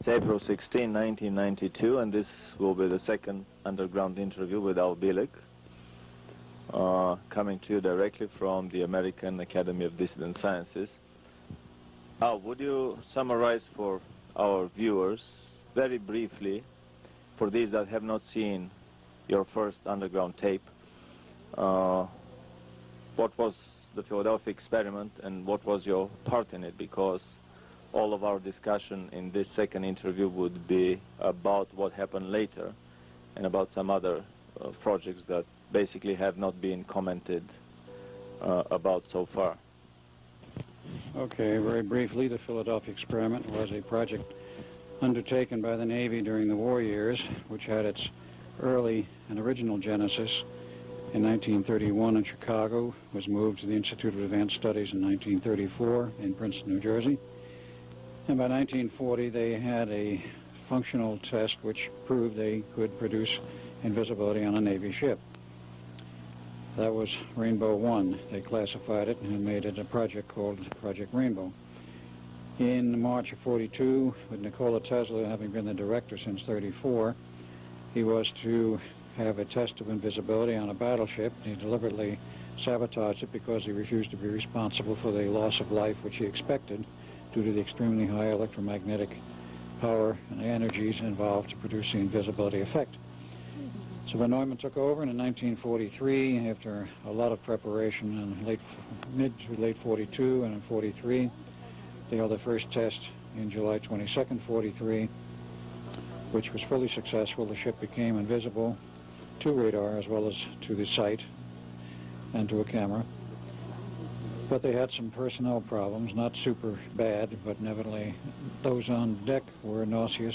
It's April 16, 1992, and this will be the second underground interview with Al Bielek, coming to you directly from the American Academy of Dissident Sciences. Al, would you summarize for our viewers, very briefly, for these that have not seen your first underground tape, what was the Philadelphia experiment and what was your part in it? Because all of our discussion in this second interview would be about what happened later and about some other projects that basically have not been commented about so far. Okay, very briefly, the Philadelphia experiment was a project undertaken by the Navy during the war years, which had its early and original genesis in 1931 in Chicago, was moved to the Institute of Advanced Studies in 1934 in Princeton, New Jersey. And by 1940, they had a functional test which proved they could produce invisibility on a Navy ship. That was Rainbow 1. They classified it and made it a project called Project Rainbow. In March of 42, with Nikola Tesla having been the director since 34, he was to have a test of invisibility on a battleship. He deliberately sabotaged it because he refused to be responsible for the loss of life which he expected due to the extremely high electromagnetic power and energies involved to produce the invisibility effect. So Von Neumann took over, and in 1943, after a lot of preparation in mid to late 42 and in 43, they held the first test in July 22nd, 43, which was fully successful. The ship became invisible to radar as well as to the sight and to a camera. But they had some personnel problems, not super bad, but nevertheless those on deck were nauseous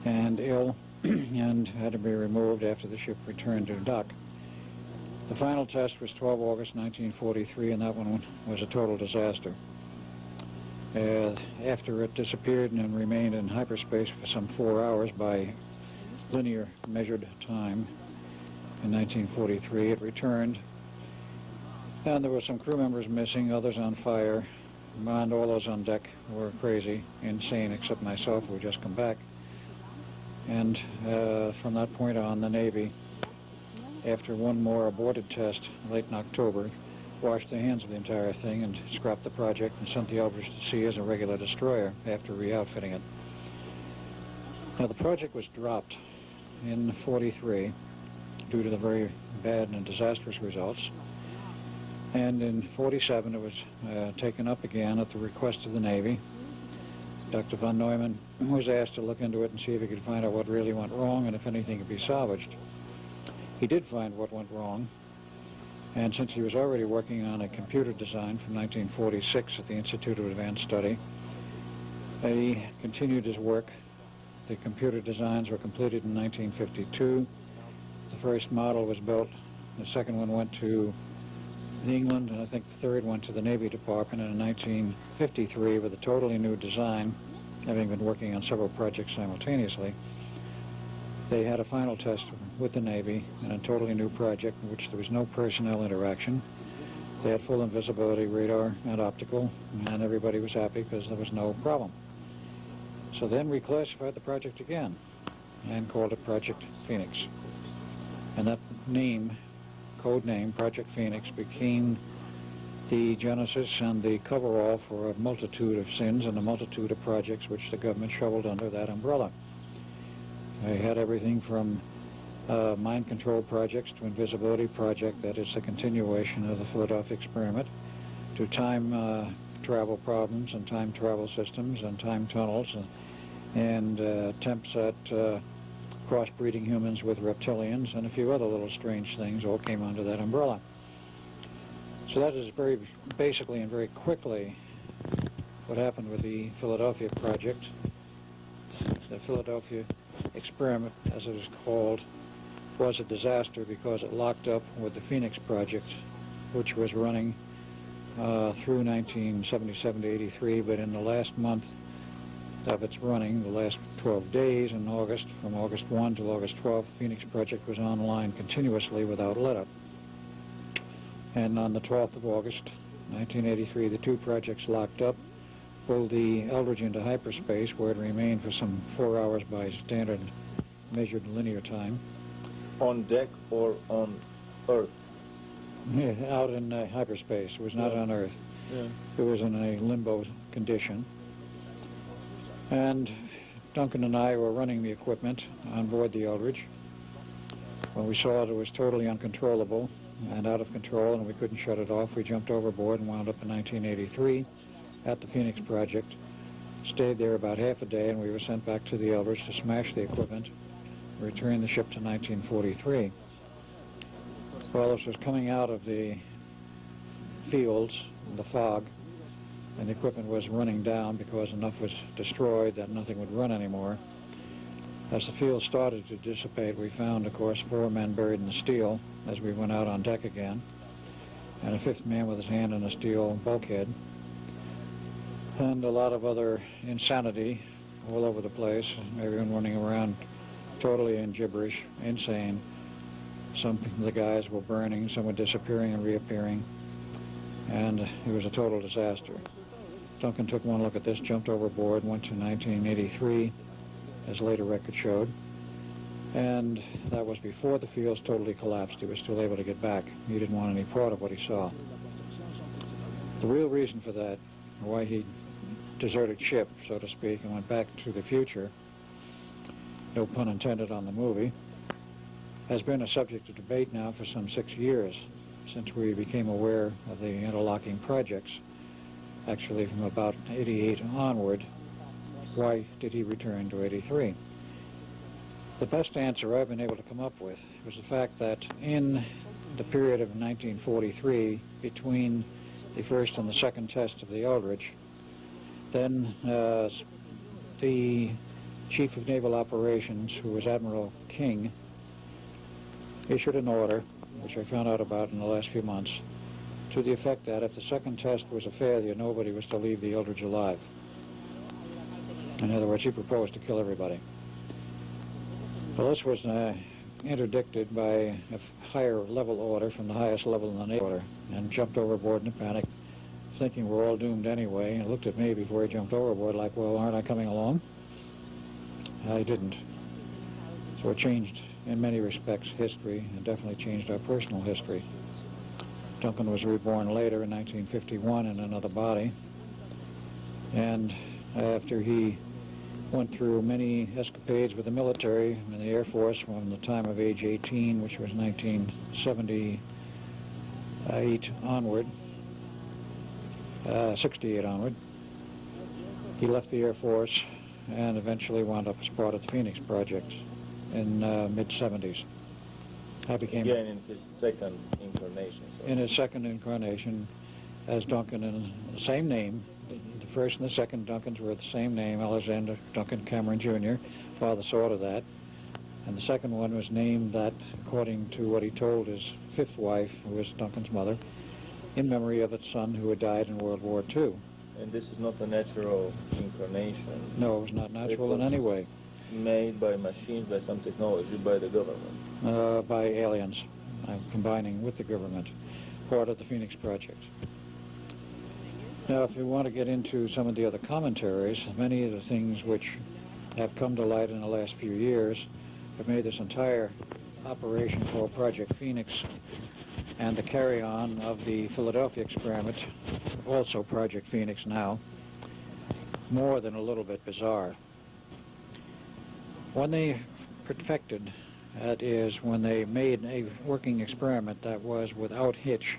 and ill and had to be removed after the ship returned to dock. The final test was 12 August 1943, and that one was a total disaster. After it disappeared and remained in hyperspace for some 4 hours by linear measured time in 1943, it returned. And there were some crew members missing, others on fire, and all those on deck were crazy, insane, except myself, who had just come back. And from that point on, the Navy, after one more aborted test late in October, washed their hands of the entire thing and scrapped the project and sent the Eldridge to sea as a regular destroyer after re-outfitting it. Now, the project was dropped in 43 due to the very bad and disastrous results. And in 47, it was taken up again at the request of the Navy. Dr. Von Neumann was asked to look into it and see if he could find out what really went wrong and if anything could be salvaged. He did find what went wrong, and since he was already working on a computer design from 1946 at the Institute of Advanced Study, he continued his work. The computer designs were completed in 1952. The first model was built. The second one went to England, and I think the third went to the Navy Department. And in 1953, with a totally new design, having been working on several projects simultaneously, they had a final test with the Navy in a totally new project in which there was no personnel interaction. They had full invisibility, radar and optical, and everybody was happy because there was no problem. So then we classified the project again and called it Project Phoenix. And that name, code name, Project Phoenix, became the genesis and the coverall for a multitude of sins and a multitude of projects which the government shoveled under that umbrella. They had everything from mind control projects to invisibility project, that is the continuation of the Philadelphia experiment, to time travel problems and time travel systems and time tunnels and attempts at crossbreeding humans with reptilians and a few other little strange things all came under that umbrella. So that is very basically and very quickly what happened with the Philadelphia project. The Philadelphia experiment, as it is called, was a disaster because it locked up with the Phoenix project, which was running through 1977 to 83, but in the last month of its running, the last 12 days in August, from August 1 to August 12, Phoenix project was online continuously without let-up. And on the 12th of August, 1983, the two projects locked up. pulled the Eldridge into hyperspace, where it remained for some 4 hours by standard measured linear time. On deck or on Earth? Yeah, out in hyperspace. It was not on Earth. Yeah. It was in a limbo condition. And Duncan and I were running the equipment on board the Eldridge. When we saw it was totally uncontrollable and out of control and we couldn't shut it off, we jumped overboard and wound up in 1983 at the Phoenix Project. Stayed there about half a day, and we were sent back to the Eldridge to smash the equipment, return the ship to 1943. Well, this was coming out of the fields, the fog, and the equipment was running down because enough was destroyed that nothing would run anymore. As the field started to dissipate, we found, of course, 4 men buried in the steel as we went out on deck again, and a 5th man with his hand in a steel bulkhead, and a lot of other insanity all over the place, everyone running around totally in gibberish, insane. Some of the guys were burning, some were disappearing and reappearing, and it was a total disaster. Duncan took one look at this, jumped overboard, went to 1983, as later record showed, and that was before the fields totally collapsed. He was still able to get back. He didn't want any part of what he saw. The real reason for that, why he deserted ship, so to speak, and went back to the future, no pun intended on the movie, has been a subject of debate now for some 6 years, since we became aware of the interlocking projects, actually from about 88 onward. Why did he return to 83? The best answer I've been able to come up with was the fact that in the period of 1943, between the first and the second test of the Eldridge, then the Chief of Naval Operations, who was Admiral King, issued an order, which I found out about in the last few months, to the effect that if the second test was a failure, nobody was to leave the Eldridge alive. In other words, he proposed to kill everybody. Well, this was interdicted by a higher level order from the highest level in the Navy order, and jumped overboard in a panic, thinking we're all doomed anyway, and looked at me before he jumped overboard like, well, aren't I coming along? I didn't. So it changed, in many respects, history, and definitely changed our personal history. Duncan was reborn later in 1951 in another body, and after he went through many escapades with the military and the Air Force from the time of age 18, which was 1978 onward, 68 onward, he left the Air Force and eventually wound up as part of the Phoenix Project in mid-70s. I became... Again, in his second incarnation. So. In his second incarnation as Duncan, in the same name. The first and the second Duncans were the same name, Alexander Duncan Cameron Jr. Father saw to that. And the second one was named that, according to what he told his 5th wife, who was Duncan's mother, in memory of its son who had died in World War II. And this is not a natural incarnation? No, it was not natural in any way. Made by machines, by some technology, by the government? By aliens, combining with the government, part of the Phoenix Project. Now, if you want to get into some of the other commentaries, many of the things which have come to light in the last few years have made this entire operation called Project Phoenix and the carry-on of the Philadelphia experiment, also Project Phoenix now, more than a little bit bizarre. When they perfected, that is, when they made a working experiment that was without hitch,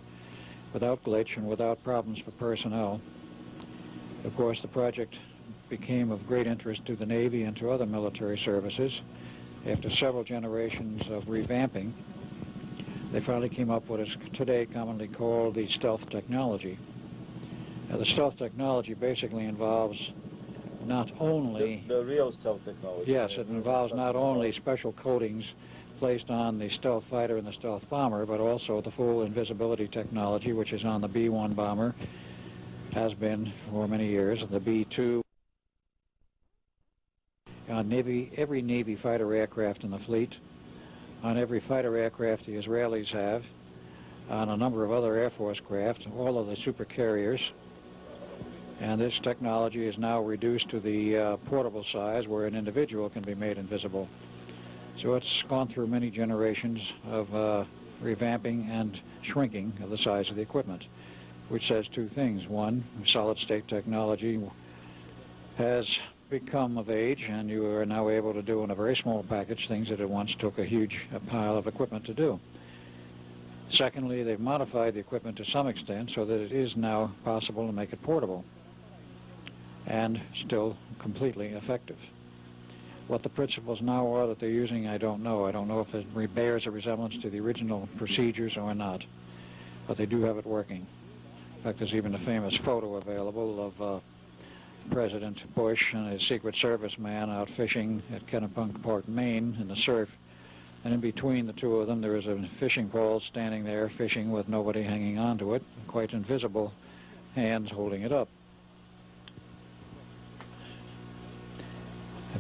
without glitch, and without problems for personnel, of course the project became of great interest to the Navy and to other military services. After several generations of revamping, they finally came up with what is today commonly called the stealth technology. Now, the stealth technology basically involves not only... The real stealth technology. Yes, it involves not only special coatings placed on the stealth fighter and the stealth bomber, but also the full invisibility technology, which is on the B-1 bomber, has been for many years, and the B-2. On every Navy fighter aircraft in the fleet, on every fighter aircraft the Israelis have, on a number of other Air Force craft, all of the super carriers, And this technology is now reduced to the portable size where an individual can be made invisible. So it's gone through many generations of revamping and shrinking of the size of the equipment, which says two things. One, solid-state technology has become of age, and you are now able to do in a very small package things that it once took a huge pile of equipment to do. Secondly, they've modified the equipment to some extent so that it is now possible to make it portable and still completely effective. What the principles now are that they're using, I don't know. I don't know if it bears a resemblance to the original procedures or not, but they do have it working. In fact, there's even a famous photo available of President Bush and his Secret Service man out fishing at Kennebunkport, Maine, in the surf. And in between the two of them, there is a fishing pole standing there fishing with nobody hanging onto it, quite invisible hands holding it up.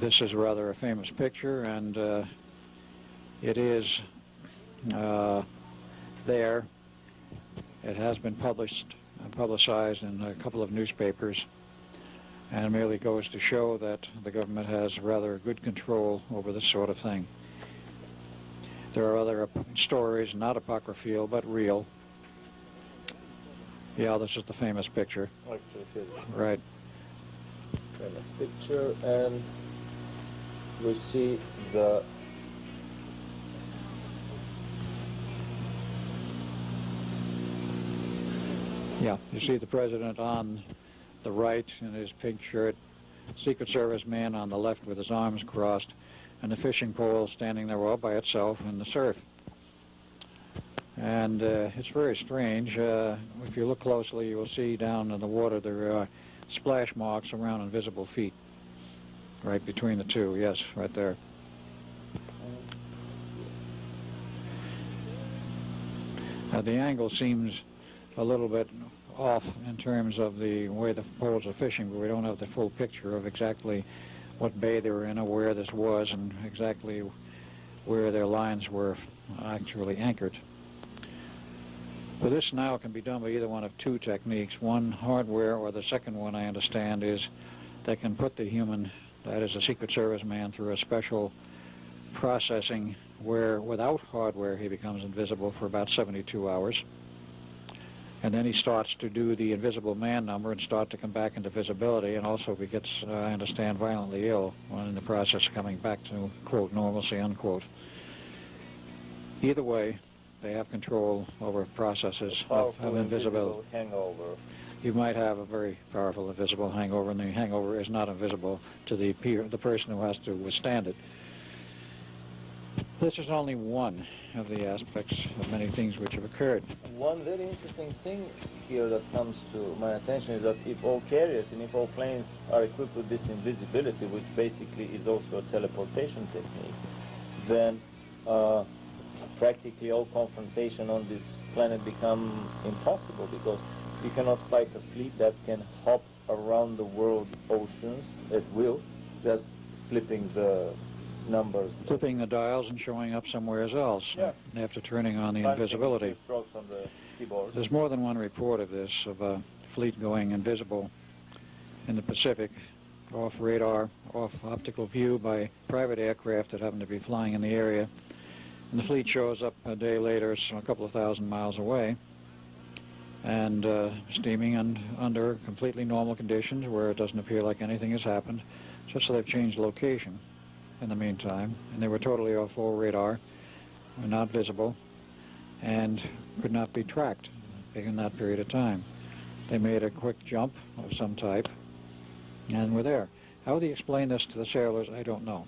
This is rather a famous picture, and it is there. It has been publicized in a couple of newspapers, and merely goes to show that the government has rather good control over this sort of thing. There are other stories, not apocryphal, but real. Yeah, this is the famous picture. Right. Famous picture, and we see the yeah, you see the president on the right in his pink shirt, Secret Service man on the left with his arms crossed, and the fishing pole standing there all by itself in the surf. And it's very strange. If you look closely, you will see down in the water there are splash marks around invisible feet. Right between the two, yes, right there. Now the angle seems a little bit off in terms of the way the poles are fishing, but we don't have the full picture of exactly what bay they were in or where this was and exactly where their lines were actually anchored. But this now can be done by either one of two techniques. One, hardware, or the second one, I understand, is they can put the human, that is a Secret Service man, through a special processing where without hardware he becomes invisible for about 72 hours. And then he starts to do the invisible man number and start to come back into visibility, and also he gets, I understand, violently ill when in the process of coming back to, quote, normalcy, unquote. Either way, they have control over processes of invisibility. Hangover. You might have a very powerful invisible hangover, and the hangover is not invisible to the person who has to withstand it. This is only one of the aspects of many things which have occurred. One very interesting thing here that comes to my attention is that if all carriers and if all planes are equipped with this invisibility, which basically is also a teleportation technique, then practically all confrontation on this planet become impossible, because you cannot fight a fleet that can hop around the world oceans at will, just flipping the numbers. Flipping the dials and showing up somewhere else, yeah, after turning on the invisibility. Strokes on the keyboard. There's more than one report of this, of a fleet going invisible in the Pacific, off radar, off optical view by private aircraft that happen to be flying in the area. And the fleet shows up a day later, so a couple of thousand miles away, and steaming under completely normal conditions where it doesn't appear like anything has happened, just so they've changed location in the meantime, and they were totally off all radar, were not visible, and could not be tracked in that period of time. They made a quick jump of some type, and were there. How they explain this to the sailors, I don't know.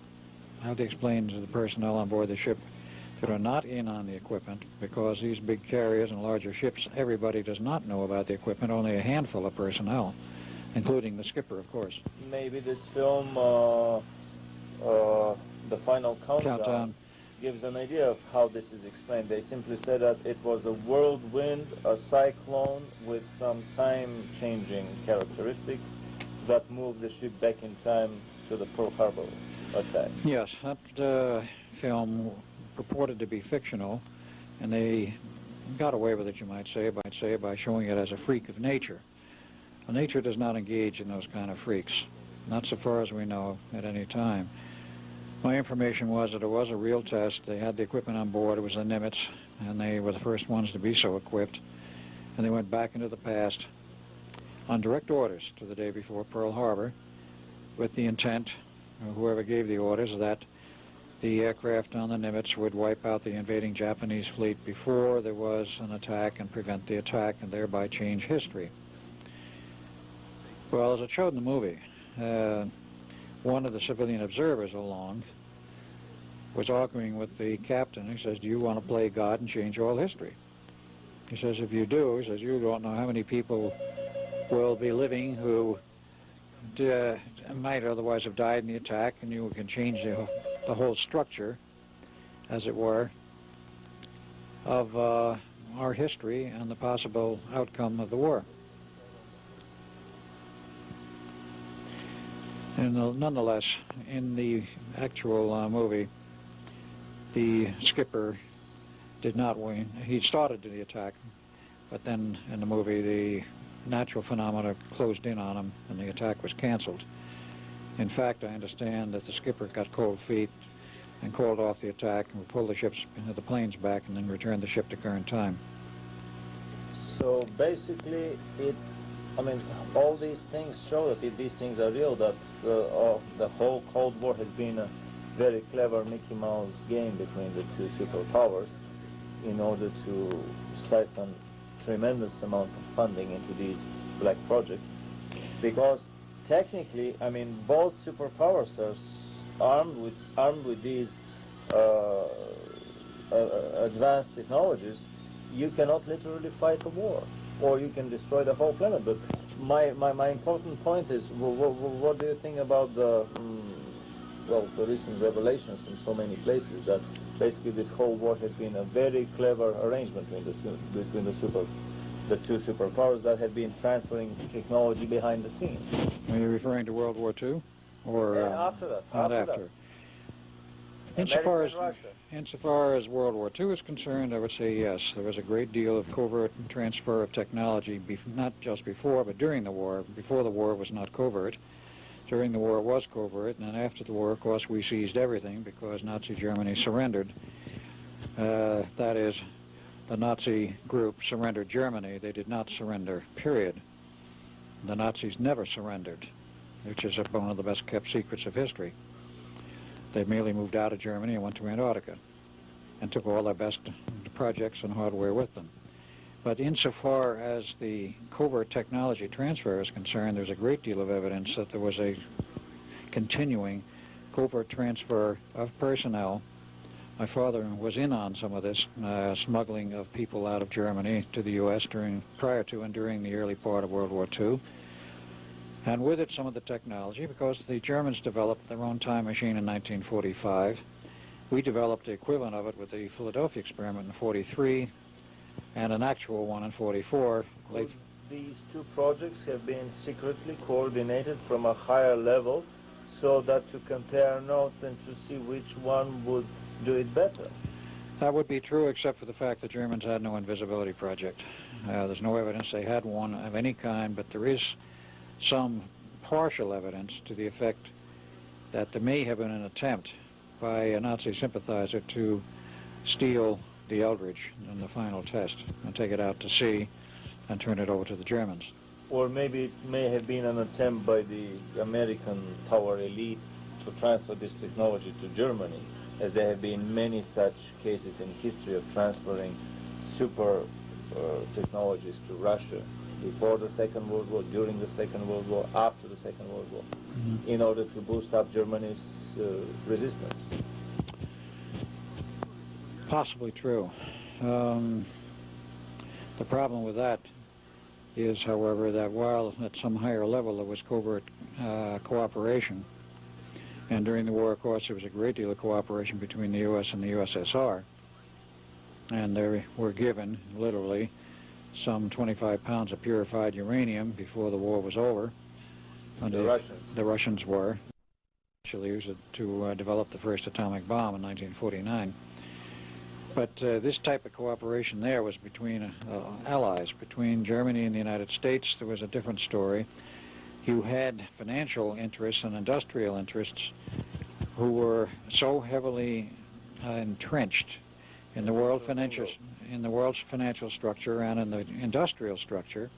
How they explain to the personnel on board the ship that are not in on the equipment, because these big carriers and larger ships, everybody does not know about the equipment, only a handful of personnel, including the skipper, of course. Maybe this film, The Final Countdown, gives an idea of how this is explained. They simply said that it was a whirlwind, a cyclone with some time-changing characteristics that moved the ship back in time to the Pearl Harbor attack. Yes, that film purported to be fictional, and they got away with it, you might say, by showing it as a freak of nature. Well, nature does not engage in those kind of freaks, not so far as we know at any time. My information was that it was a real test. They had the equipment on board. It was the Nimitz, and they were the first ones to be so equipped. And they went back into the past on direct orders to the day before Pearl Harbor with the intent, whoever gave the orders, that the aircraft on the Nimitz would wipe out the invading Japanese fleet before there was an attack and prevent the attack and thereby change history. Well, as it showed in the movie, one of the civilian observers along was arguing with the captain. He says, do you want to play God and change all history? He says, if you do, he says, you don't know how many people will be living who might otherwise have died in the attack, and you can change the whole structure, as it were, of our history and the possible outcome of the war. And nonetheless, in the actual movie, the skipper did not win. He started the attack, but then in the movie, the natural phenomena closed in on him and the attack was canceled. In fact, I understand that the skipper got cold feet and called off the attack and pulled the planes back and then returned the ship to current time. So basically, all these things show that if these things are real, that the whole Cold War has been a very clever Mickey Mouse game between the two superpowers in order to siphon tremendous amount of funding into these black projects. Because technically, both superpowers are armed with these advanced technologies. You cannot literally fight a war, or you can destroy the whole planet. But my important point is, what do you think about the recent revelations from so many places that basically this whole war has been a very clever arrangement between the two superpowers that have been transferring technology behind the scenes? Are you referring to World War II, or after that? Not after. Insofar as World War II is concerned, I would say yes. There was a great deal of covert transfer of technology, not just before, but during the war. Before the war, it was not covert. During the war, it was covert, and then after the war, of course, we seized everything because Nazi Germany surrendered. That is, the Nazi group surrendered Germany. They did not surrender, period. The Nazis never surrendered, which is one of the best-kept secrets of history. They merely moved out of Germany and went to Antarctica and took all their best projects and hardware with them. But insofar as the covert technology transfer is concerned, there's a great deal of evidence that there was a continuing covert transfer of personnel. My father was in on some of this smuggling of people out of Germany to the U.S. prior to and during the early part of World War II. And with it, some of the technology, because the Germans developed their own time machine in 1945. We developed the equivalent of it with the Philadelphia experiment in 43, and an actual one in 44. These two projects have been secretly coordinated from a higher level so that to compare notes and to see which one would do it better. That would be true, except for the fact the Germans had no invisibility project. There's no evidence they had one of any kind, but there is some partial evidence to the effect that there may have been an attempt by a Nazi sympathizer to steal the Eldridge in the final test and take it out to sea and turn it over to the Germans. Or maybe it may have been an attempt by the American power elite to transfer this technology to Germany, as there have been many such cases in history of transferring super technologies to Russia before the Second World War, during the Second World War, after the Second World War, in order to boost up Germany's resistance. Possibly true. The problem with that is, however, that while at some higher level there was covert cooperation, and during the war, of course, there was a great deal of cooperation between the U.S. and the USSR, and they were given, literally, some 25 pounds of purified uranium before the war was over. The Russians were. Actually used it to develop the first atomic bomb in 1949. But this type of cooperation there was between allies, between Germany and the United States. There was a different story. You had financial interests and industrial interests who were so heavily entrenched in the world's financial structure and in the industrial structure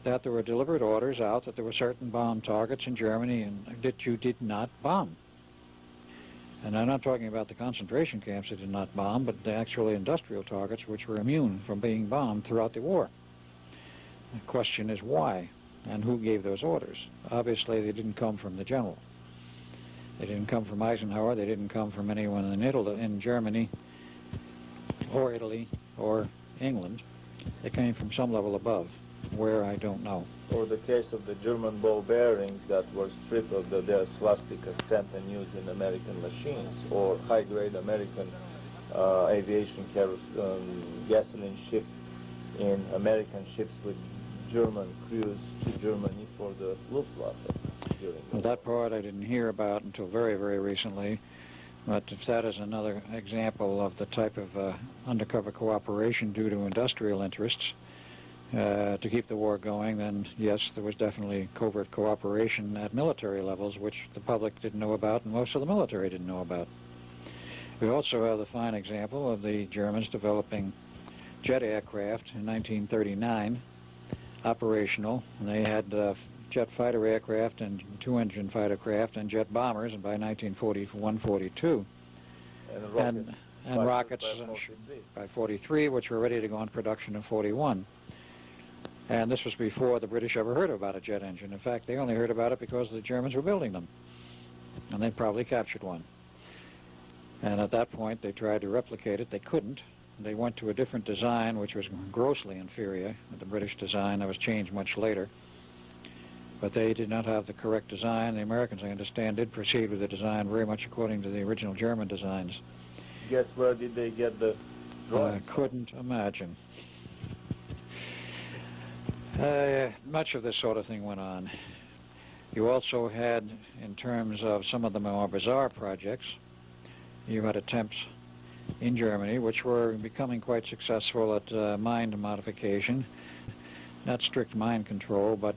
that there were deliberate orders out that there were certain bomb targets in Germany and that you did not bomb. And I'm not talking about the concentration camps that did not bomb, but the actual industrial targets which were immune from being bombed throughout the war. The question is why and who gave those orders. Obviously they didn't come from the general. They didn't come from Eisenhower, they didn't come from anyone in Germany or Italy or England. They came from some level above. Where, I don't know. Or the case of the German ball bearings that were stripped of their swastika stamp and used in American machines, or high-grade American aviation gasoline shipped in American ships with German crews to Germany for the Luftwaffe. Well, that part I didn't hear about until very, very recently. But if that is another example of the type of undercover cooperation due to industrial interests, to keep the war going, then yes, there was definitely covert cooperation at military levels, which the public didn't know about and most of the military didn't know about. We also have the fine example of the Germans developing jet aircraft in 1939, operational, and they had jet fighter aircraft and two-engine fighter craft and jet bombers, and by 1941-42, and rockets by 43, which were ready to go in production in 41. And this was before the British ever heard about a jet engine. In fact, they only heard about it because the Germans were building them. And they probably captured one. And at that point, they tried to replicate it. They couldn't. They went to a different design, which was grossly inferior to the British design that was changed much later. But they did not have the correct design. The Americans, I understand, did proceed with the design very much according to the original German designs. Guess where did they get the drawings? I couldn't imagine. Much of this sort of thing went on. You also had, in terms of some of the more bizarre projects, you had attempts in Germany which were becoming quite successful at mind modification, not strict mind control, but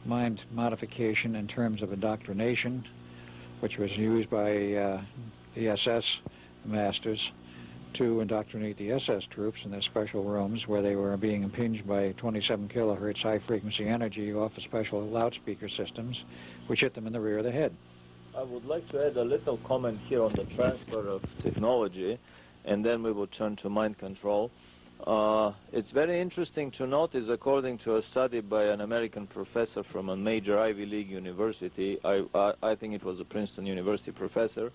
mind modification in terms of indoctrination, which was used by the SS masters to indoctrinate the SS troops in their special rooms where they were being impinged by 27 kilohertz high-frequency energy off of special loudspeaker systems, which hit them in the rear of the head. I would like to add a little comment here on the transfer of technology, and then we will turn to mind control. It's very interesting to notice, according to a study by an American professor from a major Ivy League university, I think it was a Princeton University professor,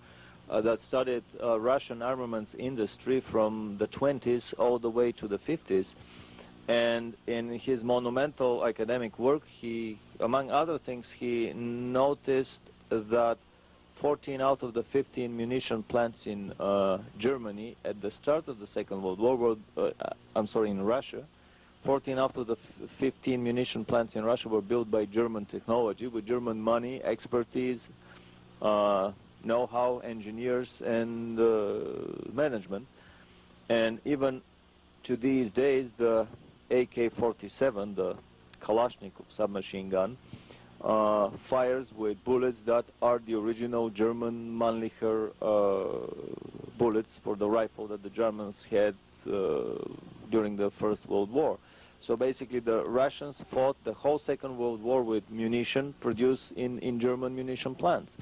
that studied Russian armaments industry from the 20s all the way to the 50s. And in his monumental academic work, he, among other things, he noticed that 14 out of the 15 munition plants in Germany at the start of the Second World War in Russia, 14 out of the 15 munition plants in Russia were built by German technology, with German money, expertise, know-how, engineers, and management. And even to these days, the AK-47, the Kalashnikov submachine gun, fires with bullets that are the original German Mannlicher bullets for the rifle that the Germans had during the First World War. So basically the Russians fought the whole Second World War with munition produced in German munition plants.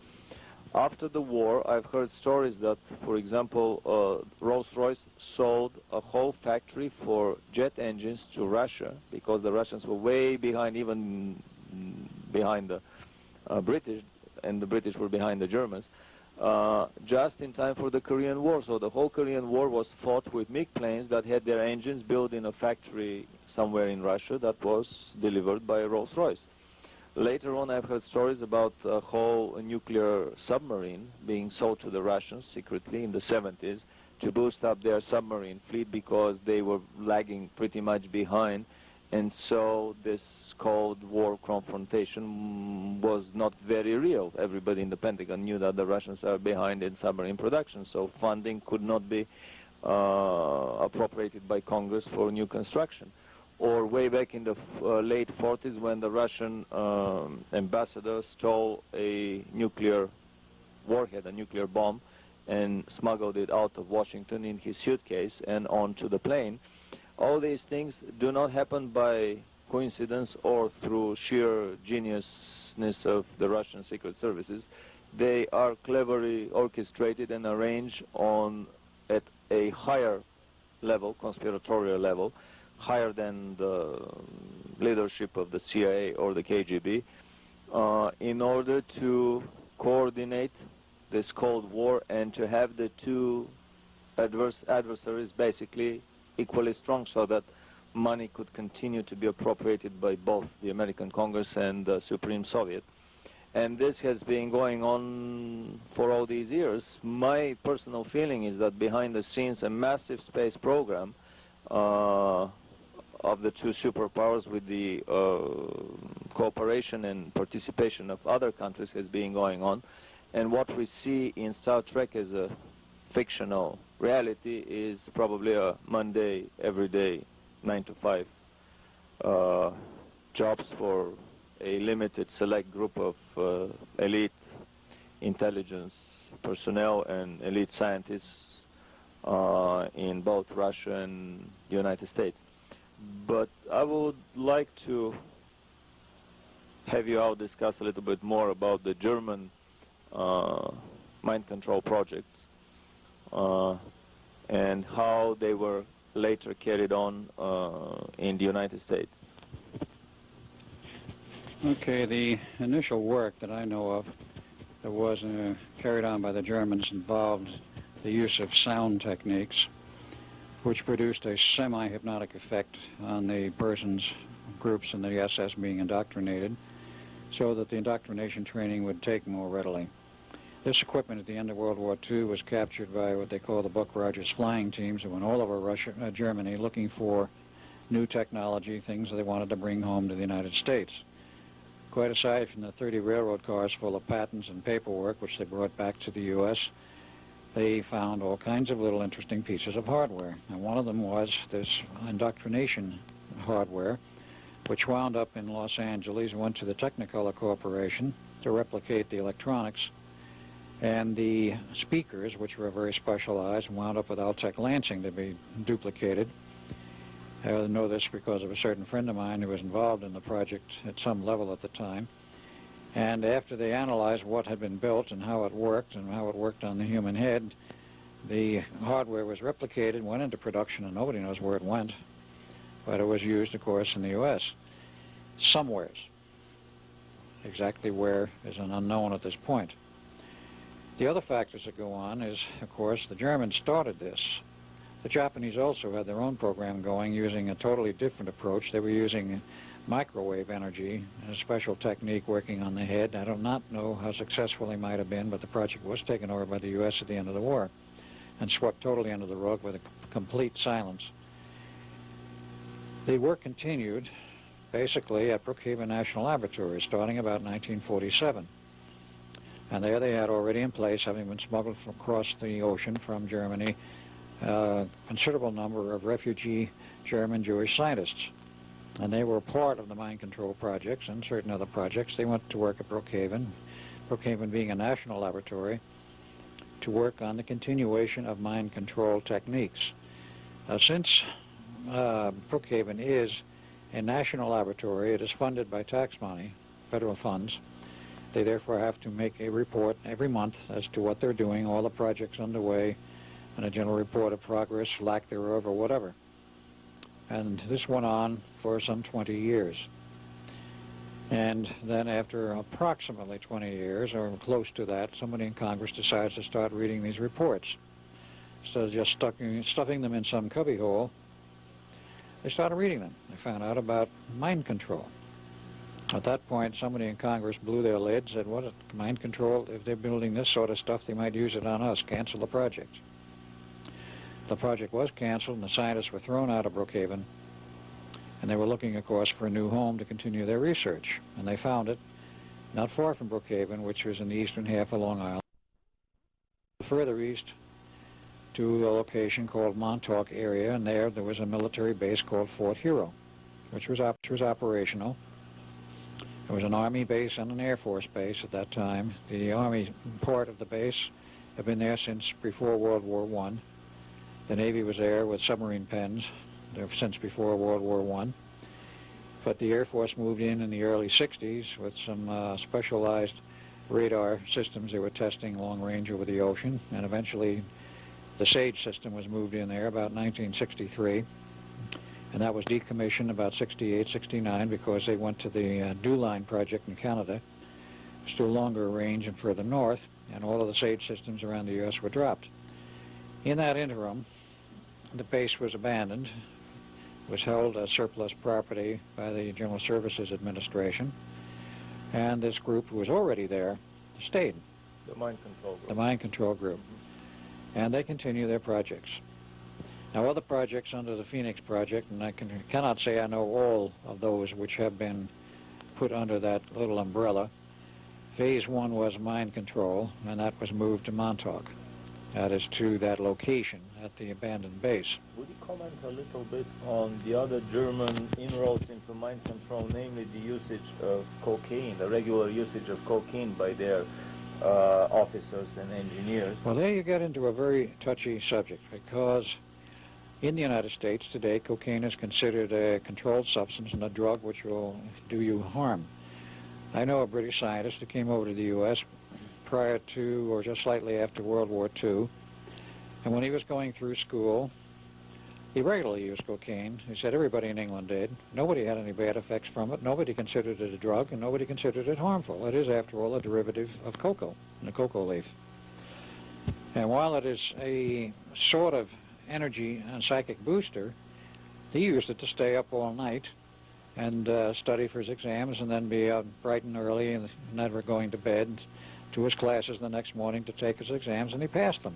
After the war, I've heard stories that, for example, Rolls-Royce sold a whole factory for jet engines to Russia because the Russians were way behind, even behind the British, and the British were behind the Germans, just in time for the Korean War. So the whole Korean War was fought with MiG planes that had their engines built in a factory somewhere in Russia that was delivered by Rolls-Royce. Later on, I've heard stories about a whole nuclear submarine being sold to the Russians secretly in the 70s to boost up their submarine fleet because they were lagging pretty much behind. And so this Cold War confrontation was not very real. Everybody in the Pentagon knew that the Russians are behind in submarine production, so funding could not be appropriated by Congress for new construction. Or way back in the late 40s when the Russian ambassador stole a nuclear warhead, a nuclear bomb, and smuggled it out of Washington in his suitcase and onto the plane. All these things do not happen by coincidence or through sheer geniusness of the Russian secret services. They are cleverly orchestrated and arranged at a higher level, conspiratorial level, higher than the leadership of the CIA or the KGB, in order to coordinate this Cold War and to have the two adversaries basically equally strong, so that money could continue to be appropriated by both the American Congress and the Supreme Soviet. And this has been going on for all these years. My personal feeling is that behind the scenes a massive space program of the two superpowers, with the cooperation and participation of other countries, has been going on. And what we see in Star Trek as a fictional reality is probably a Monday, everyday, 9 to 5 jobs for a limited select group of elite intelligence personnel and elite scientists in both Russia and the United States. But I would like to have you all discuss a little bit more about the German mind control projects and how they were later carried on in the United States. Okay, the initial work that I know of that was carried on by the Germans involved the use of sound techniques, which produced a semi-hypnotic effect on the persons, groups in the SS being indoctrinated, so that the indoctrination training would take more readily. This equipment at the end of World War II was captured by what they call the Buck Rogers flying teams that went all over Germany looking for new technology, things that they wanted to bring home to the United States. Quite aside from the 30 railroad cars full of patents and paperwork, which they brought back to the U.S., they found all kinds of little interesting pieces of hardware. And one of them was this indoctrination hardware, which wound up in Los Angeles and went to the Technicolor Corporation to replicate the electronics. And the speakers, which were very specialized, wound up with Altec Lansing to be duplicated. I know this because of a certain friend of mine who was involved in the project at some level at the time. And after they analyzed what had been built and how it worked on the human head, the hardware was replicated, went into production, and nobody knows where it went. But it was used, of course, in the U.S. somewheres. Exactly where is an unknown at this point. The other factors that go on is, of course, the Germans started this. The Japanese also had their own program going using a totally different approach. They were using microwave energy, a special technique working on the head. I do not know how successful they might have been, but the project was taken over by the U.S. at the end of the war and swept totally under the rug with a complete silence. The work continued basically at Brookhaven National Laboratory starting about 1947. And there they had already in place, having been smuggled across the ocean from Germany, a considerable number of refugee German Jewish scientists. And they were part of the mind control projects and certain other projects. They went to work at Brookhaven, Brookhaven being a national laboratory, to work on the continuation of mind control techniques. Since Brookhaven is a national laboratory, it is funded by tax money, federal funds. They therefore have to make a report every month as to what they're doing, all the projects underway, and a general report of progress, lack thereof, or whatever. And this went on for some 20 years. And then after approximately 20 years, or close to that, somebody in Congress decides to start reading these reports. Instead of just stuffing them in some cubbyhole, they started reading them. They found out about mind control. At that point, somebody in Congress blew their lid, said, what, mind control? If they're building this sort of stuff, they might use it on us. Cancel the project. The project was canceled, and the scientists were thrown out of Brookhaven, and they were looking, of course, for a new home to continue their research. And they found it not far from Brookhaven, which was in the eastern half of Long Island. Further east, to a location called Montauk area, and there was a military base called Fort Hero, which was operational. It was an Army base and an Air Force base at that time. The Army part of the base had been there since before World War I. The Navy was there with submarine pens since before World War I. But the Air Force moved in the early 60s with some specialized radar systems they were testing long range over the ocean, and eventually the SAGE system was moved in there about 1963, and that was decommissioned about 68, 69 because they went to the DEW Line project in Canada, still longer range and further north, and all of the SAGE systems around the U.S. were dropped. In that interim, the base was abandoned, was held as surplus property by the General Services Administration, and this group who was already there stayed. The Mine Control Group. The Mine Control Group. And they continue their projects. Now, other projects under the Phoenix Project, and I cannot say I know all of those which have been put under that little umbrella. Phase 1 was mine control, and that was moved to Montauk. That is to that location at the abandoned base. Would you comment a little bit on the other German inroads into mine control, namely the usage of cocaine, the regular usage of cocaine by their officers and engineers? Well, there you get into a very touchy subject, because in the United States today, cocaine is considered a controlled substance and a drug which will do you harm. I know a British scientist who came over to the U.S. prior to or just slightly after World War II, and when he was going through school, he regularly used cocaine. He said everybody in England did. Nobody had any bad effects from it. Nobody considered it a drug, and nobody considered it harmful. It is, after all, a derivative of cocoa, the cocoa leaf. And while it is a sort of energy and psychic booster, he used it to stay up all night and study for his exams, and then be out bright and early and never going to bed, to his classes the next morning to take his exams, and he passed them.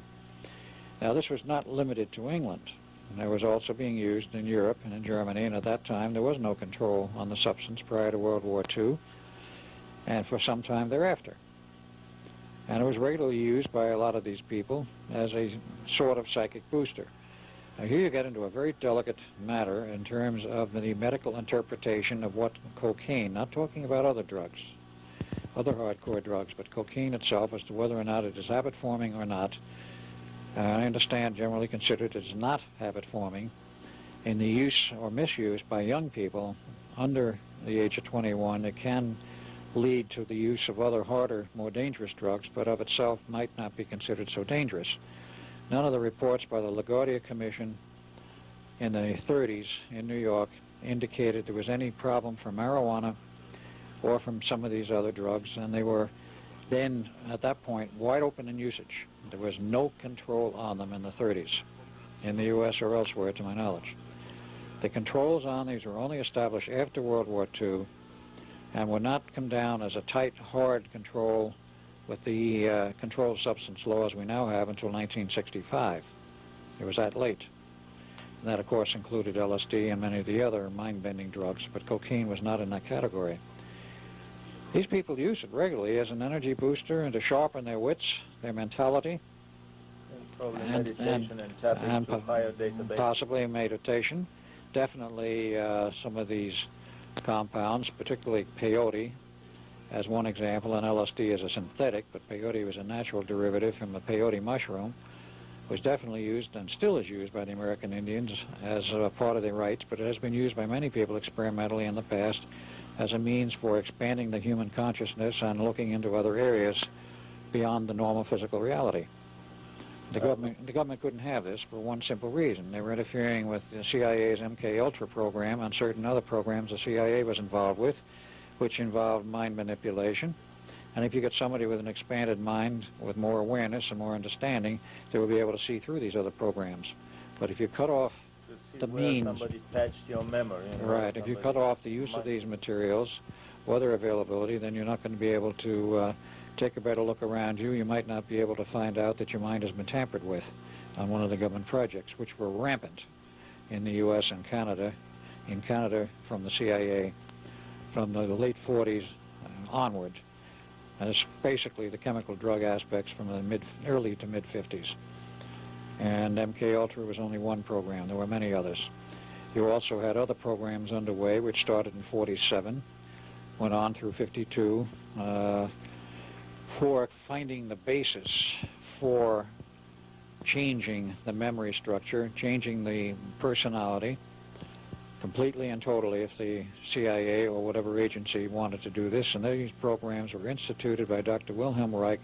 Now, this was not limited to England. It was also being used in Europe and in Germany, and at that time there was no control on the substance prior to World War II, and for some time thereafter. And it was regularly used by a lot of these people as a sort of psychic booster. Now, here you get into a very delicate matter in terms of the medical interpretation of what cocaine, not talking about other drugs, other hardcore drugs, but cocaine itself, as to whether or not it is habit-forming or not. I understand generally considered as not habit-forming in the use or misuse by young people under the age of 21. It can lead to the use of other harder, more dangerous drugs, but of itself might not be considered so dangerous. None of the reports by the LaGuardia Commission in the 30s in New York indicated there was any problem from marijuana or from some of these other drugs, and they were then, at that point, wide open in usage. There was no control on them in the 30s, in the U.S. or elsewhere, to my knowledge. The controls on these were only established after World War II and would not come down as a tight, hard control with the controlled substance laws we now have until 1965. It was that late. And that, of course, included LSD and many of the other mind-bending drugs, but cocaine was not in that category. These people use it regularly as an energy booster and to sharpen their wits, their mentality. And probably meditation and tapping into higher database. Possibly meditation. Definitely some of these compounds, particularly peyote, as one example, and LSD is a synthetic, but peyote was a natural derivative from the peyote mushroom, was definitely used and still is used by the American Indians as a part of their rites, but it has been used by many people experimentally in the past as a means for expanding the human consciousness and looking into other areas beyond the normal physical reality. The government couldn't have this for one simple reason. They were interfering with the CIA's MK-Ultra program and certain other programs the CIA was involved with, which involved mind manipulation. And if you get somebody with an expanded mind, with more awareness and more understanding, they will be able to see through these other programs. But if you cut off the means, somebody patched your memory. Right, if you cut off the use of these materials, or their availability, then you're not going to be able to take a better look around you. You might not be able to find out that your mind has been tampered with on one of the government projects, which were rampant in the U.S. and Canada. In Canada, from the CIA, from the late 40s onward. And it's basically the chemical drug aspects from the early to mid-50s. and MK Ultra was only one program. There were many others. You also had other programs underway, which started in 47, went on through 52, for finding the basis for changing the memory structure, changing the personality, completely and totally if the CIA or whatever agency wanted to do this. And these programs were instituted by Dr. Wilhelm Reich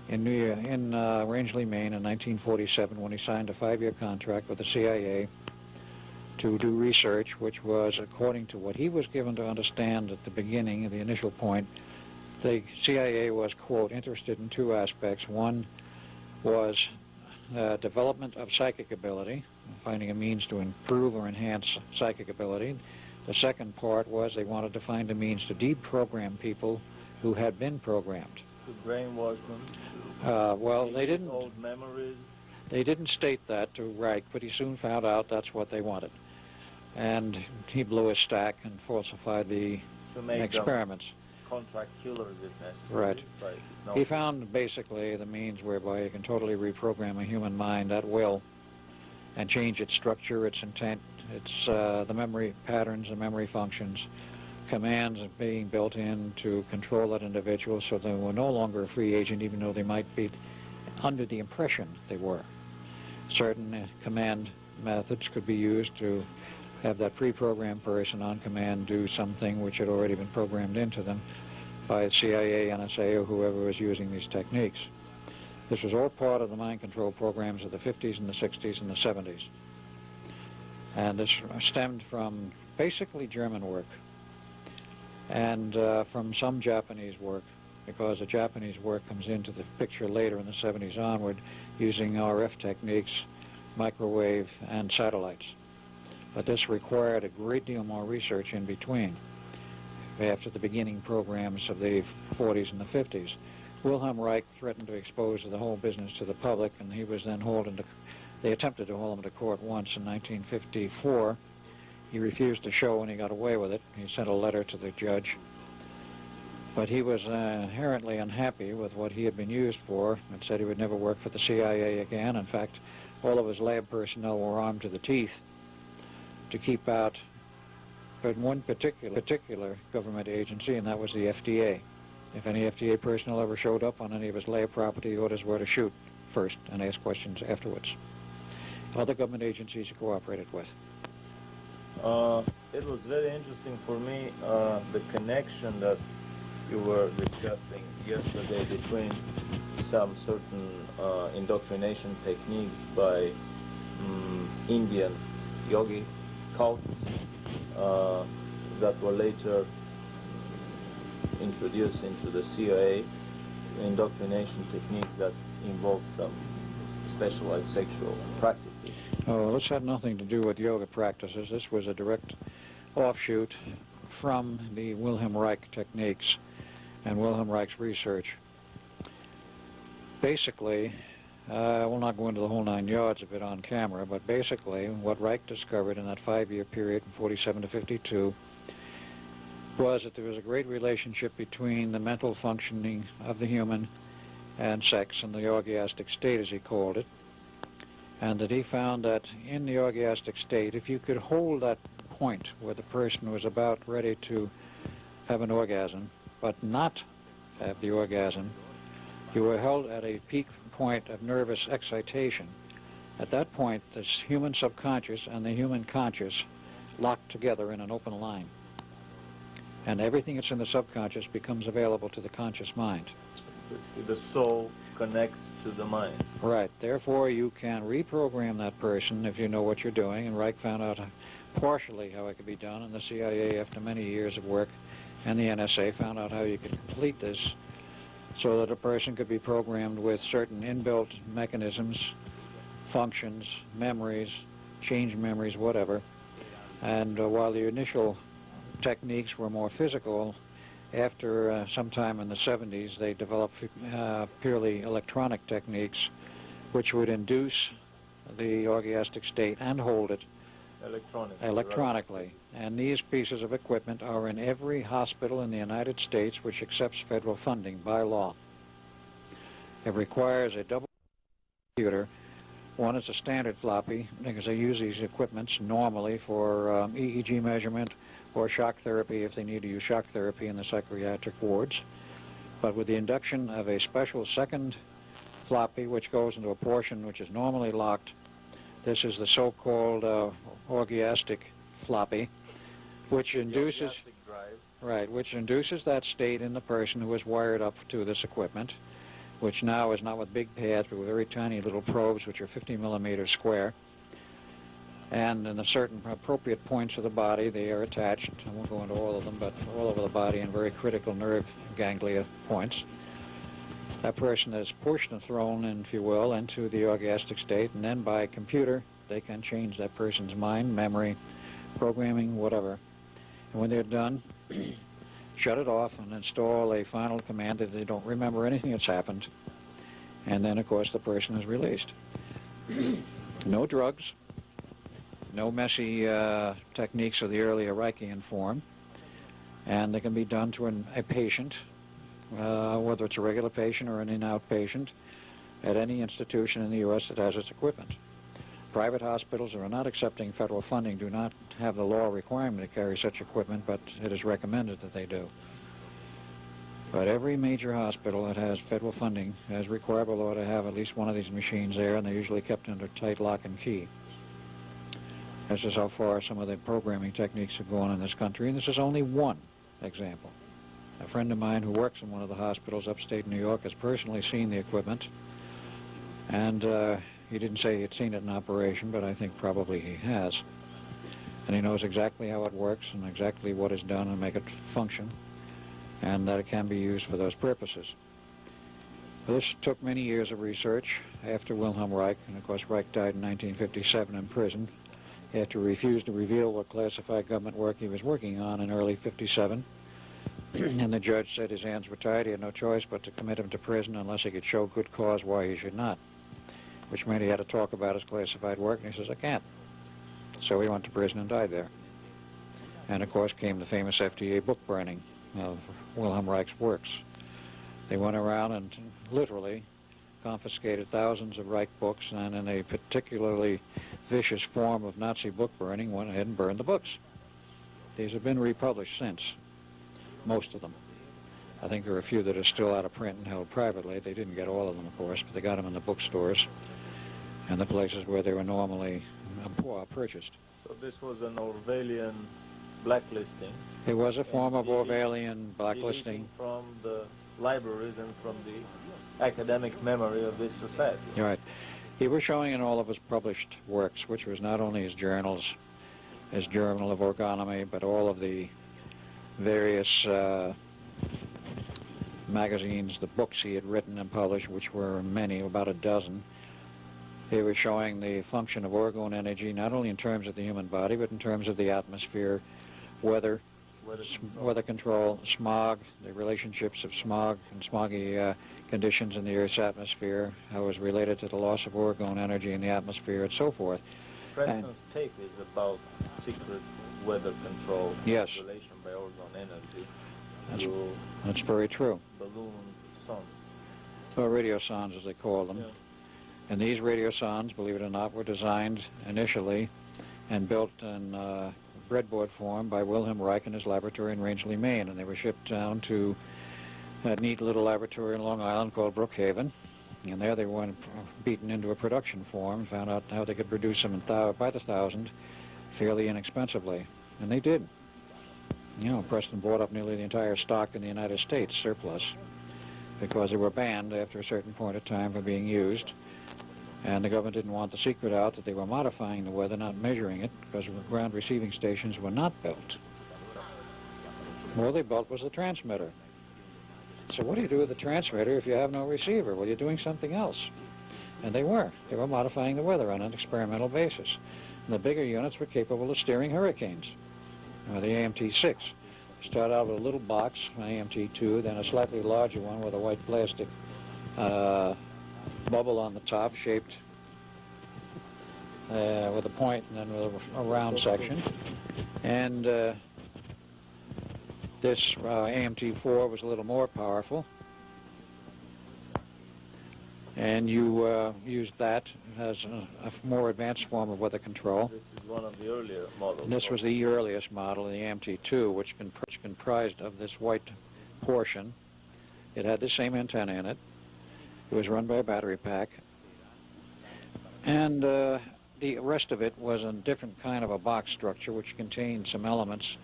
in Rangeley, Maine in 1947 when he signed a 5-year contract with the CIA to do research, which was, according to what he was given to understand at the beginning, the initial point, the CIA was, quote, interested in 2 aspects. One was development of psychic ability, finding a means to improve or enhance psychic ability. The second part was they wanted to find a means to deprogram people who had been programmed. To brainwash them? Well, they didn't. Old memories? They didn't state that to Reich, but he soon found out that's what they wanted. And he blew his stack and falsified the experiments. Contract killers if necessary. Right. He found basically the means whereby you can totally reprogram a human mind at will and change its structure, its intent, its the memory patterns, the memory functions, commands being built in to control that individual so they were no longer a free agent, even though they might be under the impression they were. Certain command methods could be used to have that pre-programmed person on command do something which had already been programmed into them by CIA, NSA, or whoever was using these techniques. This was all part of the mind control programs of the 50s and the 60s and the 70s. And this stemmed from basically German work and from some Japanese work, because the Japanese work comes into the picture later in the 70s onward using RF techniques, microwave, and satellites. But this required a great deal more research in between after the beginning programs of the 40s and the 50s. Wilhelm Reich threatened to expose the whole business to the public, and he was then hauled into, they attempted to haul him to court once in 1954. He refused to show and he got away with it. He sent a letter to the judge. But he was inherently unhappy with what he had been used for and said he would never work for the CIA again. In fact, all of his lab personnel were armed to the teeth to keep out but one particular government agency, and that was the FDA. If any FDA personnel ever showed up on any of his lab property, the orders were to shoot first and ask questions afterwards. Other government agencies he cooperated with. It was very interesting for me, the connection that you were discussing yesterday between some certain indoctrination techniques by Indian yogi cults that were later introduced into the CIA, indoctrination techniques that involved some specialized sexual practices. Oh, this had nothing to do with yoga practices. This was a direct offshoot from the Wilhelm Reich techniques and Wilhelm Reich's research. Basically, I will not go into the whole 9 yards of it on camera, but basically what Reich discovered in that 5-year period from 47 to 52 was that there was a great relationship between the mental functioning of the human and sex, and the orgiastic state, as he called it, and that he found that in the orgiastic state, if you could hold that point where the person was about ready to have an orgasm, but not have the orgasm, you were held at a peak point of nervous excitation. At that point, this human subconscious and the human conscious lock together in an open line. And everything that's in the subconscious becomes available to the conscious mind. The soul connects to the mind. Right. Therefore, you can reprogram that person if you know what you're doing. And Reich found out partially how it could be done. And the CIA, after many years of work, and the NSA found out how you could complete this so that a person could be programmed with certain inbuilt mechanisms, functions, memories, change memories, whatever. And while the initial techniques were more physical, after some time in the 70s, they developed purely electronic techniques which would induce the orgiastic state and hold it electronically. Right. And these pieces of equipment are in every hospital in the United States which accepts federal funding by law. It requires a double computer One is a standard floppy, because they use these equipments normally for EEG measurement or shock therapy if they need to use shock therapy in the psychiatric wards. But with the induction of a special second floppy, which goes into a portion which is normally locked, this is the so-called orgiastic floppy, which induces which induces that state in the person who is wired up to this equipment, which now is not with big pads, but with very tiny little probes, which are 50 millimeters square. And in the certain appropriate points of the body, they are attached. I won't go into all of them, but all over the body in very critical nerve ganglia points. That person is pushed and thrown, if you will, into the orgastic state, and then by computer, they can change that person's mind, memory, programming, whatever. And when they're done, shut it off and install a final command that they don't remember anything that's happened. And then, of course, the person is released. No drugs, no messy techniques of the earlier Reichian form, and they can be done to a patient, whether it's a regular patient or an in-out patient, at any institution in the U.S. that has its equipment. Private hospitals that are not accepting federal funding do not have the law requirement to carry such equipment, but it is recommended that they do. But every major hospital that has federal funding has required by law to have at least one of these machines there, and they're usually kept under tight lock and key. This is how far some of the programming techniques have gone in this country, and this is only one example. A friend of mine who works in one of the hospitals upstate New York has personally seen the equipment, and he didn't say he had seen it in operation, but I think probably he has. And he knows exactly how it works and exactly what is done to make it function, and that it can be used for those purposes. This took many years of research after Wilhelm Reich, and of course Reich died in 1957 in prison after he refused to reveal what classified government work he was working on in early '57. And the judge said his hands were tied. He had no choice but to commit him to prison unless he could show good cause why he should not, which meant he had to talk about his classified work, and he says, I can't. So he went to prison and died there. And of course came the famous FDA book burning of Wilhelm Reich's works. They went around and literally confiscated thousands of Reich books, and in a particularly vicious form of Nazi book burning, went ahead and burned the books. These have been republished since, most of them. I think there are a few that are still out of print and held privately. They didn't get all of them, of course, but they got them in the bookstores and the places where they were normally purchased. So this was an Orwellian blacklisting. It was a form of Orwellian blacklisting. From the libraries and from the academic memory of this society. Right. He was showing in all of his published works, which was not only his journals, his Journal of Orgonomy, but all of the various magazines, the books he had written and published, which were many, about a dozen. He was showing the function of orgone energy, not only in terms of the human body, but in terms of the atmosphere, weather control, smog, the relationships of smog and smoggy conditions in the Earth's atmosphere, how it was related to the loss of orgone energy in the atmosphere, and so forth. Preston's tape is about secret weather control, yes, relation by orgone energy. That's very true. Balloon sons. Or radiosondes, as they call them. Yeah. And these radiosondes, believe it or not, were designed initially and built in breadboard form by Wilhelm Reich in his laboratory in Rangeley, Maine, and they were shipped down to that neat little laboratory in Long Island called Brookhaven, and there they were beaten into a production form, found out how they could produce them by the thousand fairly inexpensively, and they did. You know, Preston bought up nearly the entire stock in the United States, surplus, because they were banned after a certain point of time from being used. And the government didn't want the secret out that they were modifying the weather, not measuring it, because ground receiving stations were not built. All they built was the transmitter. So what do you do with the transmitter if you have no receiver? Well, you're doing something else. And they were. They were modifying the weather on an experimental basis. And the bigger units were capable of steering hurricanes. The AMT-6 started out with a little box, an AMT-2, then a slightly larger one with a white plastic bubble on the top, shaped with a point and then with a round section. And this AMT-4 was a little more powerful. And you used that as a more advanced form of weather control. This is one of the earlier models. And this was the earliest model, the AMT-2, which comprised of this white portion. It had the same antenna in it. It was run by a battery pack. And the rest of it was a different kind of a box structure, which contained some elements,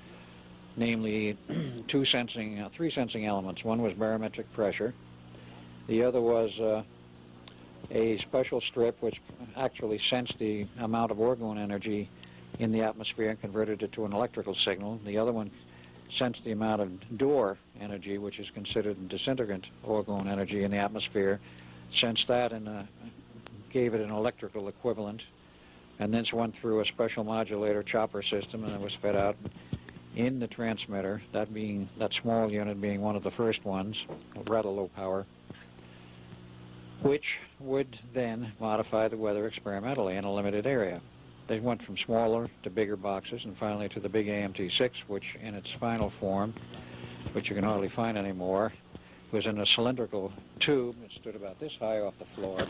namely three sensing elements. One was barometric pressure. The other was a special strip which actually sensed the amount of orgone energy in the atmosphere and converted it to an electrical signal. The other one sensed the amount of Dor energy, which is considered disintegrant orgone energy in the atmosphere, sensed that and gave it an electrical equivalent, and then went through a special modulator chopper system, and it was fed out in the transmitter, that small unit being one of the first ones, rather low power, which would then modify the weather experimentally in a limited area. They went from smaller to bigger boxes, and finally to the big AMT-6, which in its final form, which you can hardly find anymore, was in a cylindrical tube. It stood about this high off the floor,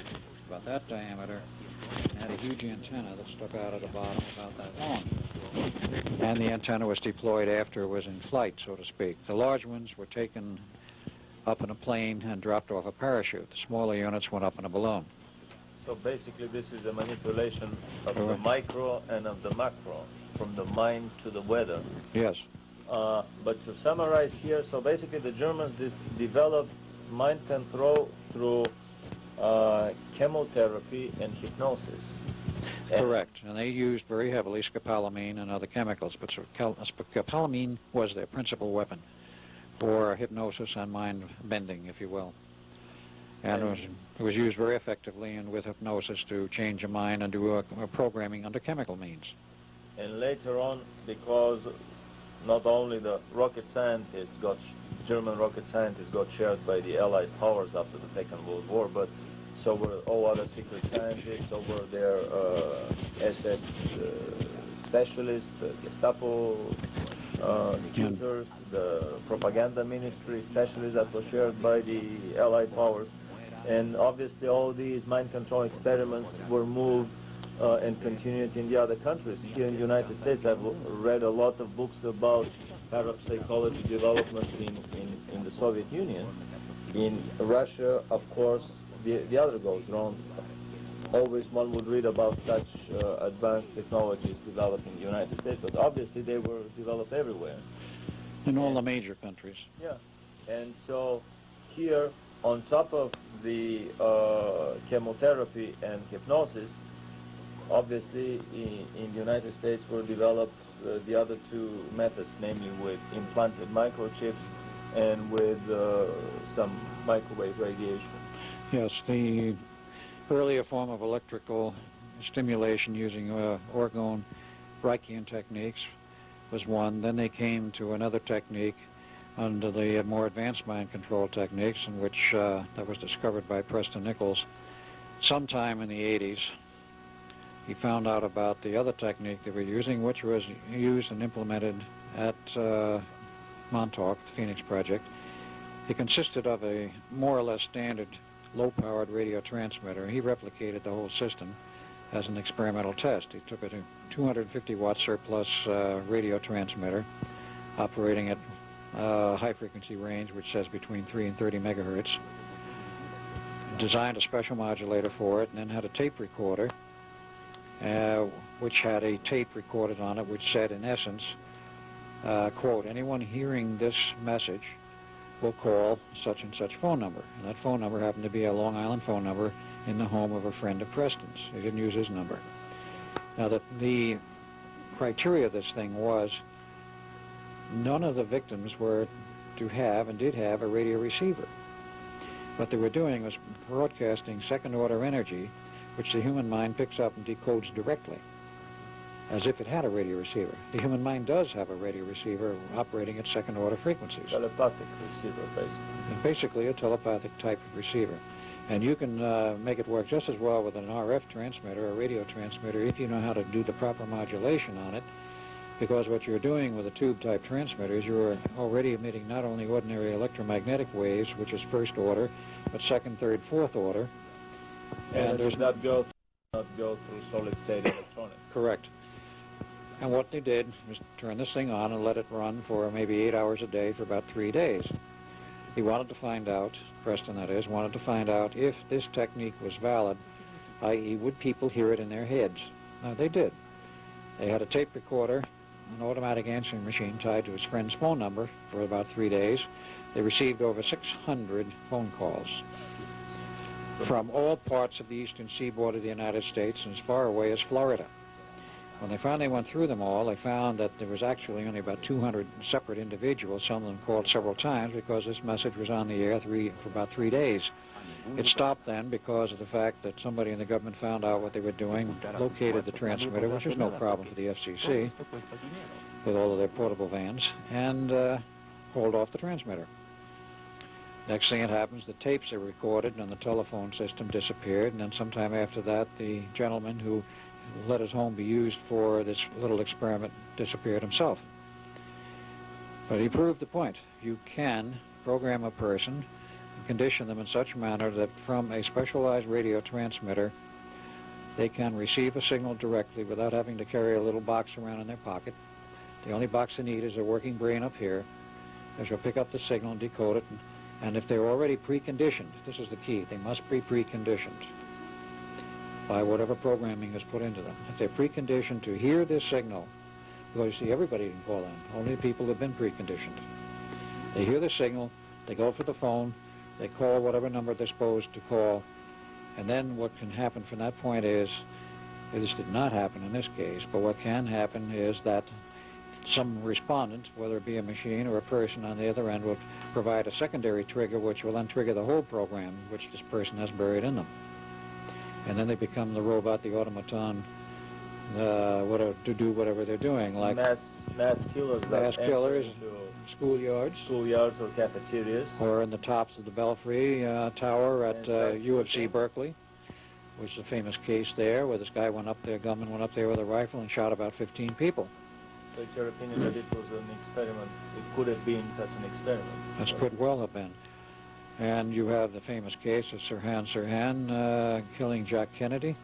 about that diameter, and had a huge antenna that stuck out at the bottom about that long. And the antenna was deployed after it was in flight, so to speak. The large ones were taken up in a plane and dropped off a parachute. The smaller units went up in a balloon. So basically this is a manipulation of the micro and of the macro, from the mind to the weather. Yes. But to summarize here, so basically the Germans developed mind control through chemotherapy and hypnosis. Correct. And they used very heavily scopolamine and other chemicals, but scopolamine was their principal weapon for hypnosis and mind bending, if you will. And it was used very effectively and with hypnosis to change your mind and do a programming under chemical means. And later on, because not only the German rocket scientists got shared by the Allied powers after the Second World War, but so were all other secret scientists, so were their SS specialists, Gestapo tutors, the propaganda ministry specialists that were shared by the Allied powers. And obviously all these mind control experiments were moved and continued in the other countries. Here in the United States, I've read a lot of books about parapsychology development in the Soviet Union. In Russia, of course, the other goes wrong. Always one would read about such advanced technologies developed in the United States, but obviously they were developed everywhere. In all the major countries. Yeah. And so here, on top of the chemotherapy and hypnosis, obviously in the United States were developed the other two methods, namely with implanted microchips and with some microwave radiation. Yes, the earlier form of electrical stimulation using orgone Reichian techniques was one. Then they came to another technique under the more advanced mind control techniques, in which that was discovered by Preston Nichols sometime in the 80s. He found out about the other technique they were using, which was used and implemented at Montauk, the Phoenix Project. It consisted of a more or less standard low-powered radio transmitter. He replicated the whole system as an experimental test. He took a 250-watt surplus radio transmitter operating at high-frequency range, which says between 3 and 30 megahertz, designed a special modulator for it, and then had a tape recorder which had a tape recorded on it which said, in essence, quote, anyone hearing this message will call such and such phone number. And that phone number happened to be a Long Island phone number in the home of a friend of Preston's. He didn't use his number. Now, the criteria of this thing was none of the victims were to have and did have a radio receiver. What they were doing was broadcasting second-order energy, which the human mind picks up and decodes directly, as if it had a radio receiver. The human mind does have a radio receiver operating at second-order frequencies. Telepathic receiver, basically. Basically a telepathic type of receiver. And you can make it work just as well with an RF transmitter, a radio transmitter, if you know how to do the proper modulation on it, because what you're doing with a tube-type transmitter is you're already emitting not only ordinary electromagnetic waves, which is first order, but second, third, fourth order, And does not go through solid-state electronics. Correct. And what they did was turn this thing on and let it run for maybe 8 hours a day for about 3 days. He wanted to find out, Preston that is, wanted to find out if this technique was valid, i.e. would people hear it in their heads. Now, they did. They had a tape recorder, an automatic answering machine tied to his friend's phone number for about 3 days. They received over 600 phone calls from all parts of the eastern seaboard of the United States and as far away as Florida. When they finally went through them all, they found that there was actually only about 200 separate individuals. Some of them called several times because this message was on the air for about 3 days. It stopped then because of the fact that somebody in the government found out what they were doing, located the transmitter, which was no problem for the FCC, with all of their portable vans, and hauled off the transmitter. Next thing that happens, the tapes are recorded and the telephone system disappeared, and then sometime after that, the gentleman who let his home be used for this little experiment disappeared himself. But he proved the point. You can program a person, condition them in such a manner that from a specialized radio transmitter, they can receive a signal directly without having to carry a little box around in their pocket. The only box they need is their working brain up here, as you'll pick up the signal and decode it. And if they're already preconditioned, this is the key, they must be preconditioned by whatever programming is put into them. If they're preconditioned to hear this signal, because you see, everybody can call in, only people have been preconditioned. They hear the signal, they go for the phone, they call whatever number they're supposed to call, and then what can happen from that point is, this did not happen in this case, but what can happen is that some respondent, whether it be a machine or a person on the other end, will provide a secondary trigger which will then trigger the whole program which this person has buried in them. And then they become the robot, the automaton, to do whatever they're doing, like mass killers, schoolyards or cafeterias, or in the tops of the Belfry Tower at UFC Berkeley, which is a famous case there, where this guy went up there, gunman went up there with a rifle and shot about 15 people. So it's your opinion that it was an experiment? It could have been such an experiment? That could well have been. And you have the famous case of Sirhan killing Jack Kennedy.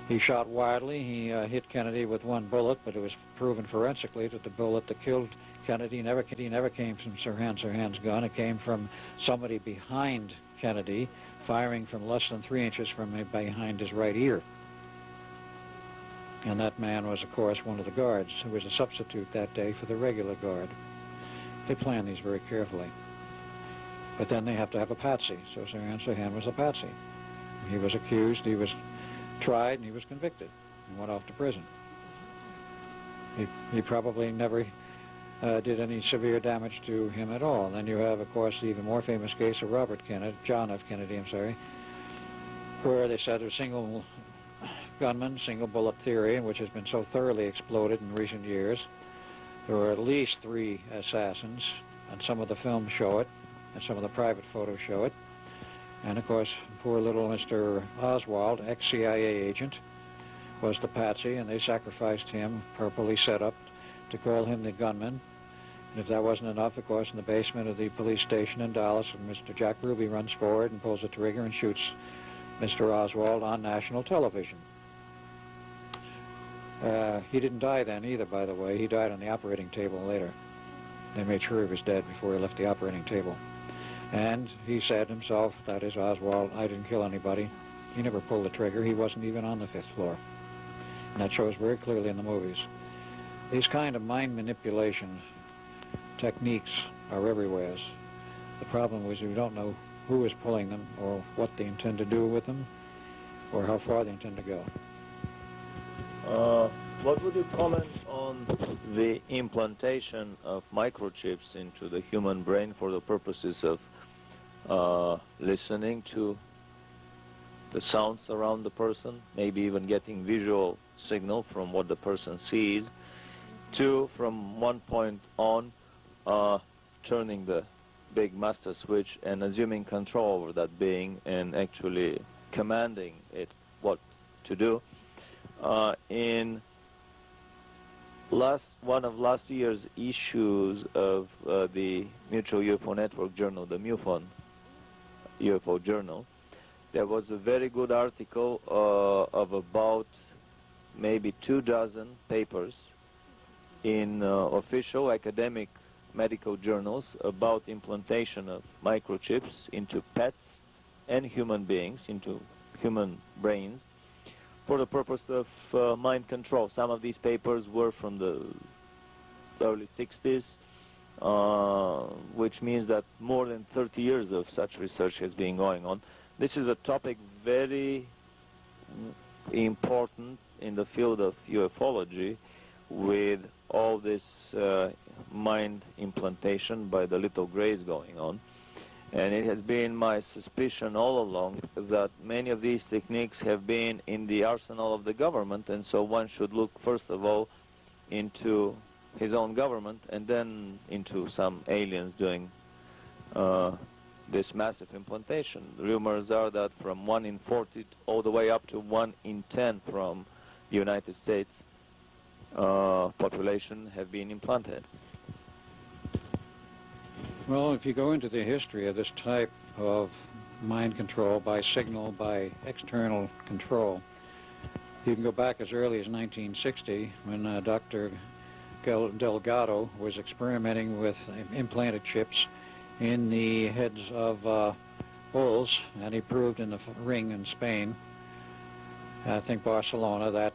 He shot wildly. He hit Kennedy with one bullet, but it was proven forensically that the bullet that killed Kennedy never came from Sirhan's gun. It came from somebody behind Kennedy, firing from less than 3 inches from behind his right ear. And that man was, of course, one of the guards who was a substitute that day for the regular guard. They plan these very carefully. But then they have to have a patsy. So Sirhan was a patsy. He was accused, he was tried, and he was convicted and went off to prison. He probably never did any severe damage to him at all. And then you have, of course, the even more famous case of John F. Kennedy, where they said a single gunman, single bullet theory, which has been so thoroughly exploded in recent years. There were at least 3 assassins, and some of the films show it, and some of the private photos show it. And of course, poor little Mr. Oswald, ex-CIA agent, was the patsy, and they sacrificed him, purposely set up, to call him the gunman. And if that wasn't enough, of course, in the basement of the police station in Dallas, Mr. Jack Ruby runs forward and pulls the trigger and shoots Mr. Oswald on national television. He didn't die then either, by the way. He died on the operating table later. They made sure he was dead before he left the operating table. And he said himself, that is Oswald, I didn't kill anybody. He never pulled the trigger. He wasn't even on the 5th floor. And that shows very clearly in the movies. These kind of mind manipulation techniques are everywhere. The problem is you don't know who is pulling them or what they intend to do with them or how far they intend to go. What would you comment on the implantation of microchips into the human brain for the purposes of listening to the sounds around the person, maybe even getting visual signal from what the person sees, to, from one point on, turning the big master switch and assuming control over that being and actually commanding it what to do. In one of last year's issues of the Mutual UFO Network journal, the MUFON UFO journal, there was a very good article of about maybe 24 papers in official academic medical journals about implantation of microchips into pets and human beings, into human brains, for the purpose of mind control. Some of these papers were from the early 60s, which means that more than 30 years of such research has been going on. This is a topic very important in the field of ufology, with all this mind implantation by the little grays going on. And it has been my suspicion all along that many of these techniques have been in the arsenal of the government, and so one should look first of all into his own government and then into some aliens doing this massive implantation. The rumors are that from 1 in 40 all the way up to 1 in 10 from the United States population have been implanted. Well, if you go into the history of this type of mind control by signal, by external control, you can go back as early as 1960 when Dr. Delgado was experimenting with implanted chips in the heads of bulls, and he proved in the ring in Spain, I think Barcelona, that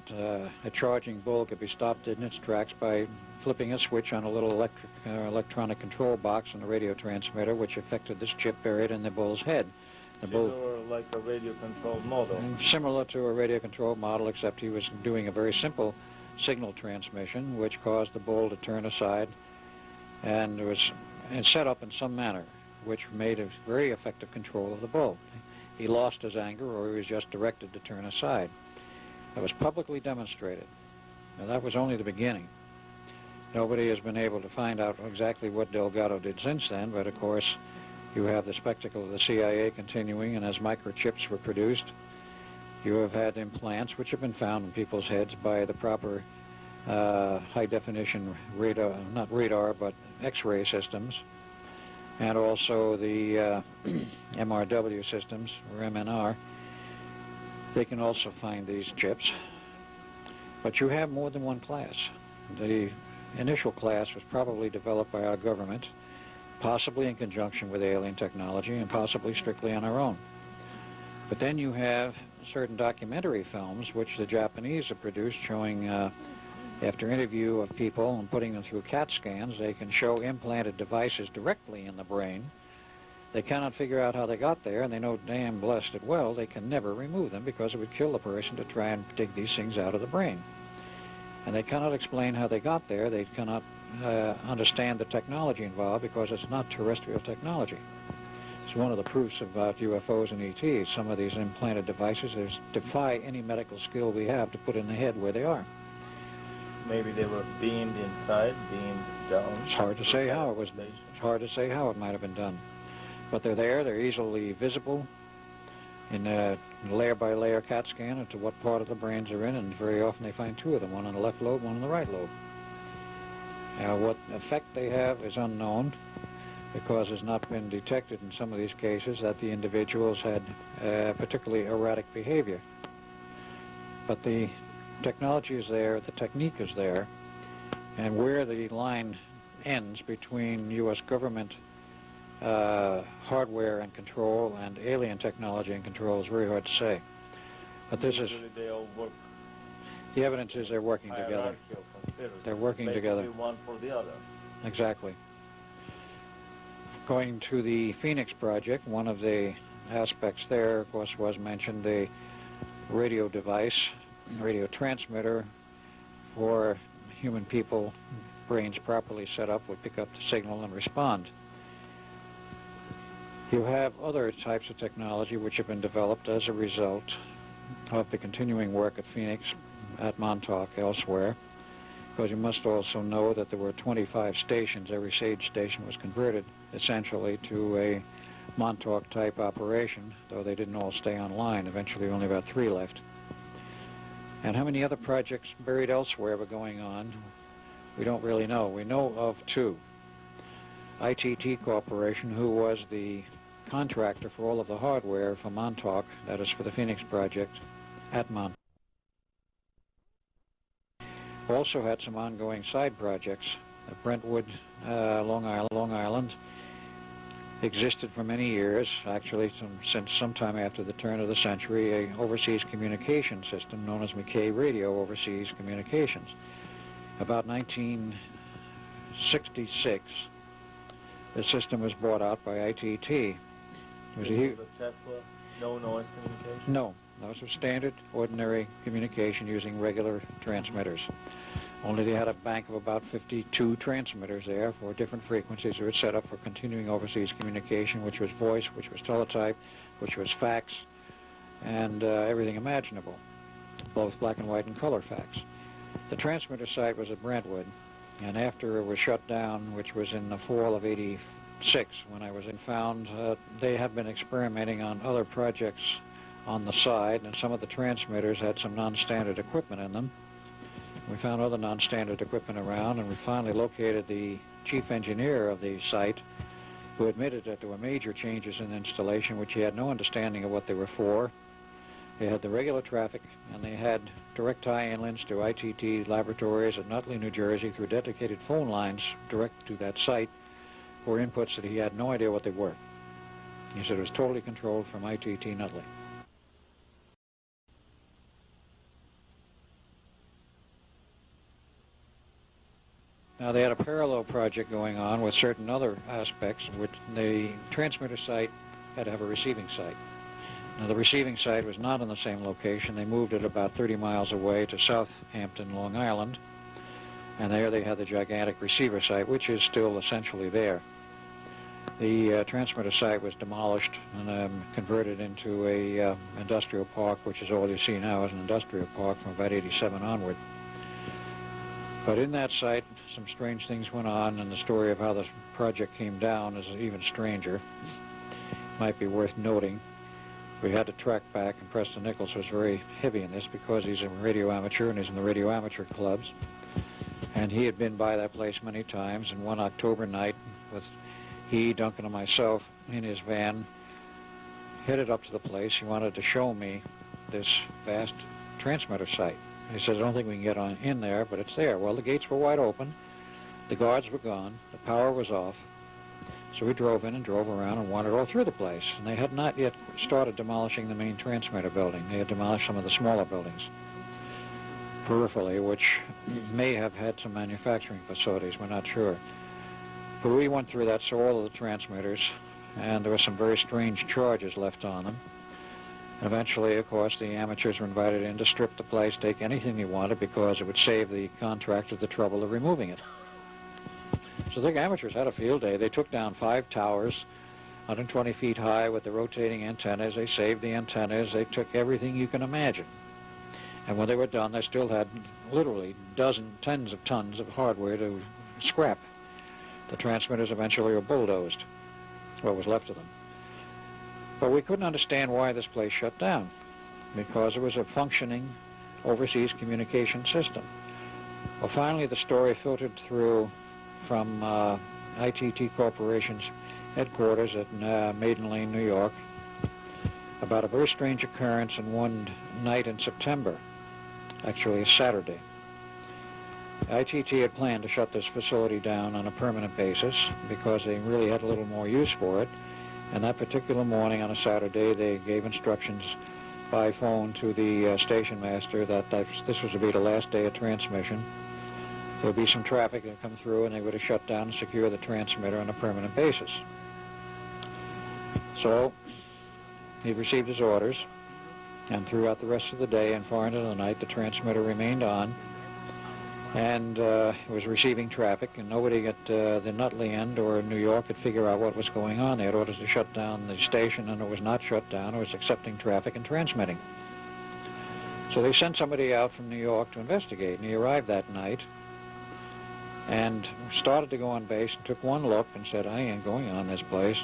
a charging bull could be stopped in its tracks by flipping a switch on a little electronic control box on the radio transmitter, which affected this chip buried in the bull's head. Similar like a radio-controlled model. Similar to a radio-controlled model, except he was doing a very simple signal transmission, which caused the bull to turn aside, and it was set up in some manner, which made a very effective control of the bull. He lost his anger, or he was just directed to turn aside. That was publicly demonstrated. Now, that was only the beginning. Nobody has been able to find out exactly what Delgado did since then, but of course you have the spectacle of the CIA continuing, and as microchips were produced, you have had implants which have been found in people's heads by the proper high-definition radar, not radar, but X-ray systems, and also the MRW systems, or MNR. They can also find these chips. But you have more than one class. The initial class was probably developed by our government, possibly in conjunction with alien technology and possibly strictly on our own. But then you have certain documentary films which the Japanese have produced showing after interview of people and putting them through CAT scans, they can show implanted devices directly in the brain. They cannot figure out how they got there, and they know damn blessed it well they can never remove them because it would kill the person to try and dig these things out of the brain. And they cannot explain how they got there. They cannot understand the technology involved because it's not terrestrial technology. It's one of the proofs about UFOs and ETs. Some of these implanted devices defy any medical skill we have to put in the head where they are. Maybe they were beamed inside, beamed down. It's hard to say how it was. It's hard to say how it might have been done. But they're there. They're easily visible in a layer-by-layer CAT scan as to what part of the brains are in, and very often they find two of them, one on the left lobe, one on the right lobe. Now, what effect they have is unknown, because it's not been detected in some of these cases that the individuals had particularly erratic behavior. But the technology is there, the technique is there, and where the line ends between U.S. government hardware and control and alien technology and control is very hard to say. But this is... They all work. The evidence is they're working together. They're working together. One for the other. Exactly. Going to the Phoenix project, one of the aspects there, of course, was mentioned the radio device, radio transmitter for human people, brains properly set up, would pick up the signal and respond. You have other types of technology which have been developed as a result of the continuing work at Phoenix, at Montauk, elsewhere, because you must also know that there were 25 stations. Every SAGE station was converted essentially to a Montauk-type operation, though they didn't all stay online. Eventually only about 3 left. And how many other projects buried elsewhere were going on, we don't really know. We know of 2. ITT Corporation, who was the contractor for all of the hardware for Montauk, that is for the Phoenix project, at Montauk. Also had some ongoing side projects. Brentwood, Long Island, existed for many years, actually since sometime after the turn of the century, an overseas communication system known as McKay Radio Overseas Communications. About 1966, the system was bought out by ITT. It was a Tesla, no noise communication? No, those were standard, ordinary communication using regular transmitters. Only they had a bank of about 52 transmitters there for different frequencies. They were set up for continuing overseas communication, which was voice, which was teletype, which was fax, and everything imaginable, both black and white and color fax. The transmitter site was at Brentwood, and after it was shut down, which was in the fall of '86, when I was found, they had been experimenting on other projects on the side, and some of the transmitters had some non-standard equipment in them. We found other non-standard equipment around, and we finally located the chief engineer of the site, who admitted that there were major changes in the installation, which he had no understanding of what they were for. They had the regular traffic, and they had direct tie-in links to ITT laboratories at Nutley, New Jersey, through dedicated phone lines direct to that site for inputs that he had no idea what they were. He said it was totally controlled from ITT Nutley. Now, they had a parallel project going on with certain other aspects, which the transmitter site had to have a receiving site. Now, the receiving site was not in the same location. They moved it about 30 miles away to Southampton, Long Island, and there they had the gigantic receiver site, which is still essentially there. The transmitter site was demolished and converted into a industrial park, which is all you see now as an industrial park from about '87 onward. But in that site, some strange things went on, and the story of how the project came down is even stranger. Might be worth noting. We had to track back, and Preston Nichols was very heavy in this because he's a radio amateur, and he's in the radio amateur clubs. And he had been by that place many times, and one October night, with he, Duncan, and myself in his van, headed up to the place. He wanted to show me this vast transmitter site. He says, I don't think we can get on in there, but it's there. Well, the gates were wide open. The guards were gone. The power was off. So we drove in and drove around and wandered all through the place. And they had not yet started demolishing the main transmitter building. They had demolished some of the smaller buildings peripherally, which may have had some manufacturing facilities. We're not sure. But we went through that, saw all of the transmitters, and there were some very strange charges left on them. Eventually, of course, the amateurs were invited in to strip the place, take anything they wanted, because it would save the contractor the trouble of removing it. So the amateurs had a field day. They took down 5 towers, 120 feet high with the rotating antennas. They saved the antennas. They took everything you can imagine. And when they were done, they still had literally tens of tons of hardware to scrap. The transmitters eventually were bulldozed, what was left of them. But we couldn't understand why this place shut down, because it was a functioning overseas communication system. Well, finally, the story filtered through from ITT Corporation's headquarters at Maiden Lane, New York, about a very strange occurrence in one night in September, actually a Saturday. ITT had planned to shut this facility down on a permanent basis because they really had a little more use for it. And that particular morning on a Saturday, they gave instructions by phone to the station master that this was to be the last day of transmission. There would be some traffic that would come through, and they would have shut down and secure the transmitter on a permanent basis. So he received his orders, and throughout the rest of the day and far into the night, the transmitter remained on, and it was receiving traffic, and nobody at the Nutley end or New York could figure out what was going on. They had orders to shut down the station, and it was not shut down. It was accepting traffic and transmitting. So they sent somebody out from New York to investigate, and he arrived that night and started to go on base and took one look and said, I ain't going on this place.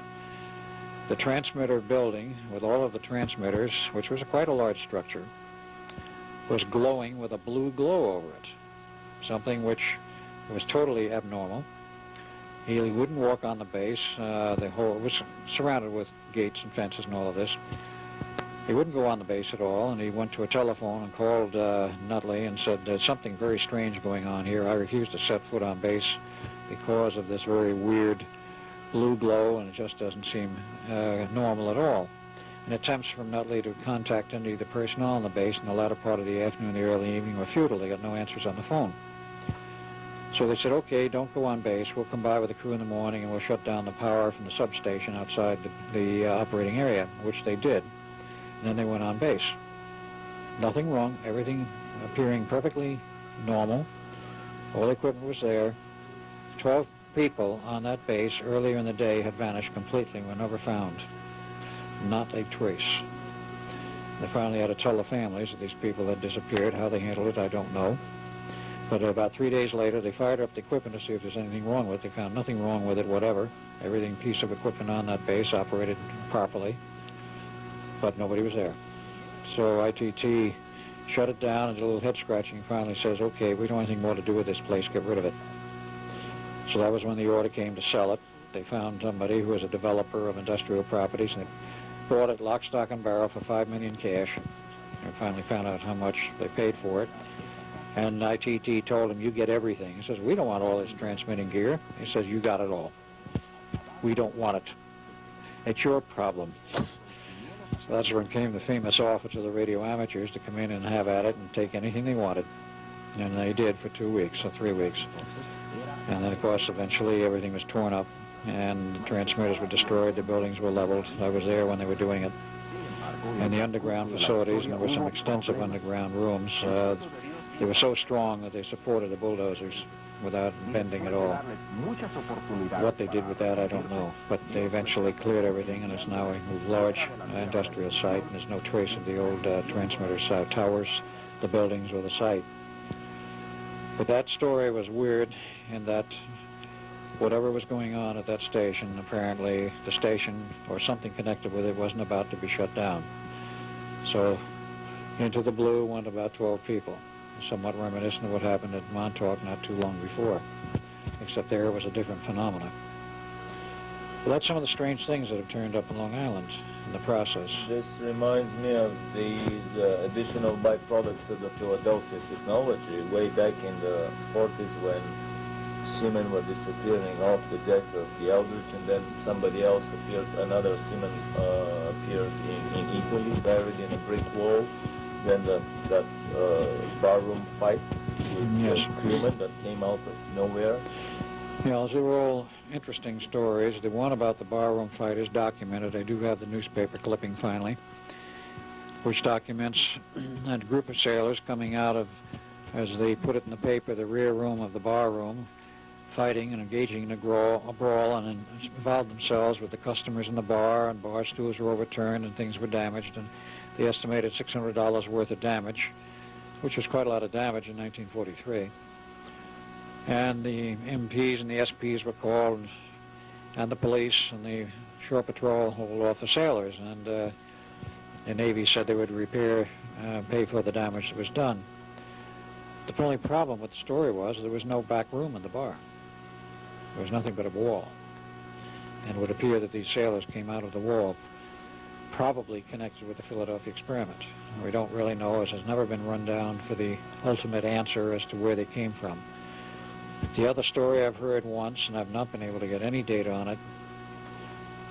The transmitter building, with all of the transmitters, which was quite a large structure, was glowing with a blue glow over it. Something which was totally abnormal. He wouldn't walk on the base. The whole, it was surrounded with gates and fences and all of this. He wouldn't go on the base at all, and he went to a telephone and called Nutley and said, there's something very strange going on here. I refuse to set foot on base because of this very weird blue glow, and it just doesn't seem normal at all. And attempts from Nutley to contact any of the personnel on the base in the latter part of the afternoon and the early evening were futile. They got no answers on the phone. So they said, okay, don't go on base. We'll come by with the crew in the morning and we'll shut down the power from the substation outside the operating area, which they did. And then they went on base. Nothing wrong, everything appearing perfectly normal. All the equipment was there. 12 people on that base earlier in the day had vanished completely, were never found. Not a trace. They finally had to tell the families that these people had disappeared. How they handled it, I don't know. But about 3 days later, they fired up the equipment to see if there's anything wrong with it. They found nothing wrong with it, whatever. Everything, piece of equipment on that base operated properly, but nobody was there. So ITT shut it down and did a little head scratching and finally says, okay, we don't have anything more to do with this place, get rid of it. So that was when the order came to sell it. They found somebody who was a developer of industrial properties, and they bought it lock, stock, and barrel for $5 million cash. They finally found out how much they paid for it. And ITT told him, you get everything. He says, we don't want all this transmitting gear. He says, you got it all. We don't want it. It's your problem. So that's when came the famous offer to the radio amateurs to come in and have at it and take anything they wanted. And they did for 2 weeks or 3 weeks. And then, of course, eventually everything was torn up and the transmitters were destroyed, the buildings were leveled. I was there when they were doing it. And the underground facilities, and there were some extensive underground rooms, they were so strong that they supported the bulldozers without bending at all. What they did with that, I don't know. But they eventually cleared everything, and it's now a large industrial site, and there's no trace of the old transmitter towers, the buildings, or the site. But that story was weird in that whatever was going on at that station, apparently the station or something connected with it wasn't about to be shut down. So into the blue went about 12 people. Somewhat reminiscent of what happened at Montauk not too long before, except there was a different phenomena. Well, that's some of the strange things that have turned up in Long Island in the process. This reminds me of these additional byproducts of the Philadelphia technology way back in the 40s when seamen were disappearing off the deck of the Eldridge, and then somebody else appeared, another seaman appeared in Italy, buried in a brick wall. Then that barroom fight with crewmen that came out of nowhere. Yeah, they were all interesting stories. The one about the barroom fight is documented. I do have the newspaper clipping finally, which documents a group of sailors coming out of, as they put it in the paper, the rear room of the barroom, fighting and engaging in a brawl, and involved themselves with the customers in the bar, and bar stools were overturned and things were damaged, and they estimated $600 worth of damage, which was quite a lot of damage in 1943. And the MPs and the SPs were called, and the police and the shore patrol hauled off the sailors, and the Navy said they would repair, pay for the damage that was done. The only problem with the story was there was no back room in the bar. There was nothing but a wall. And it would appear that these sailors came out of the wall, probably connected with the Philadelphia experiment. We don't really know, as has never been run down for the ultimate answer as to where they came from. The other story I've heard once, and I've not been able to get any data on it,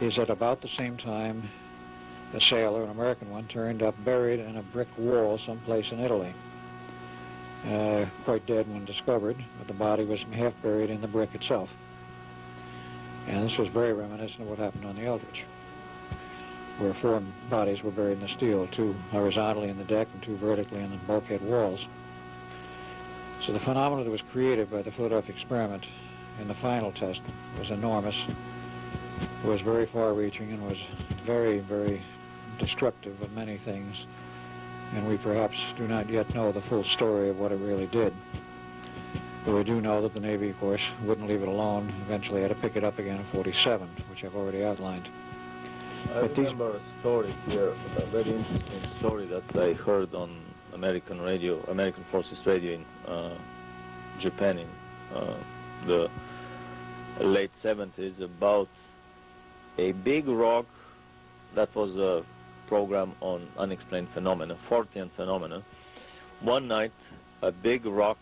is that about the same time a sailor, an American one, turned up buried in a brick wall someplace in Italy. Quite dead when discovered, but the body was half buried in the brick itself. And this was very reminiscent of what happened on the Eldridge, where 4 bodies were buried in the steel, 2 horizontally in the deck and 2 vertically in the bulkhead walls. So the phenomenon that was created by the Philadelphia experiment in the final test was enormous. It was very far-reaching and was very, very destructive of many things. And we perhaps do not yet know the full story of what it really did. But we do know that the Navy, of course, wouldn't leave it alone. Eventually had to pick it up again in 47, which I've already outlined. I remember a story here, a very interesting story that I heard on American radio, American Forces Radio in Japan, in the late 70s about a big rock that was a program on unexplained phenomena, Fortean phenomena. One night, a big rock,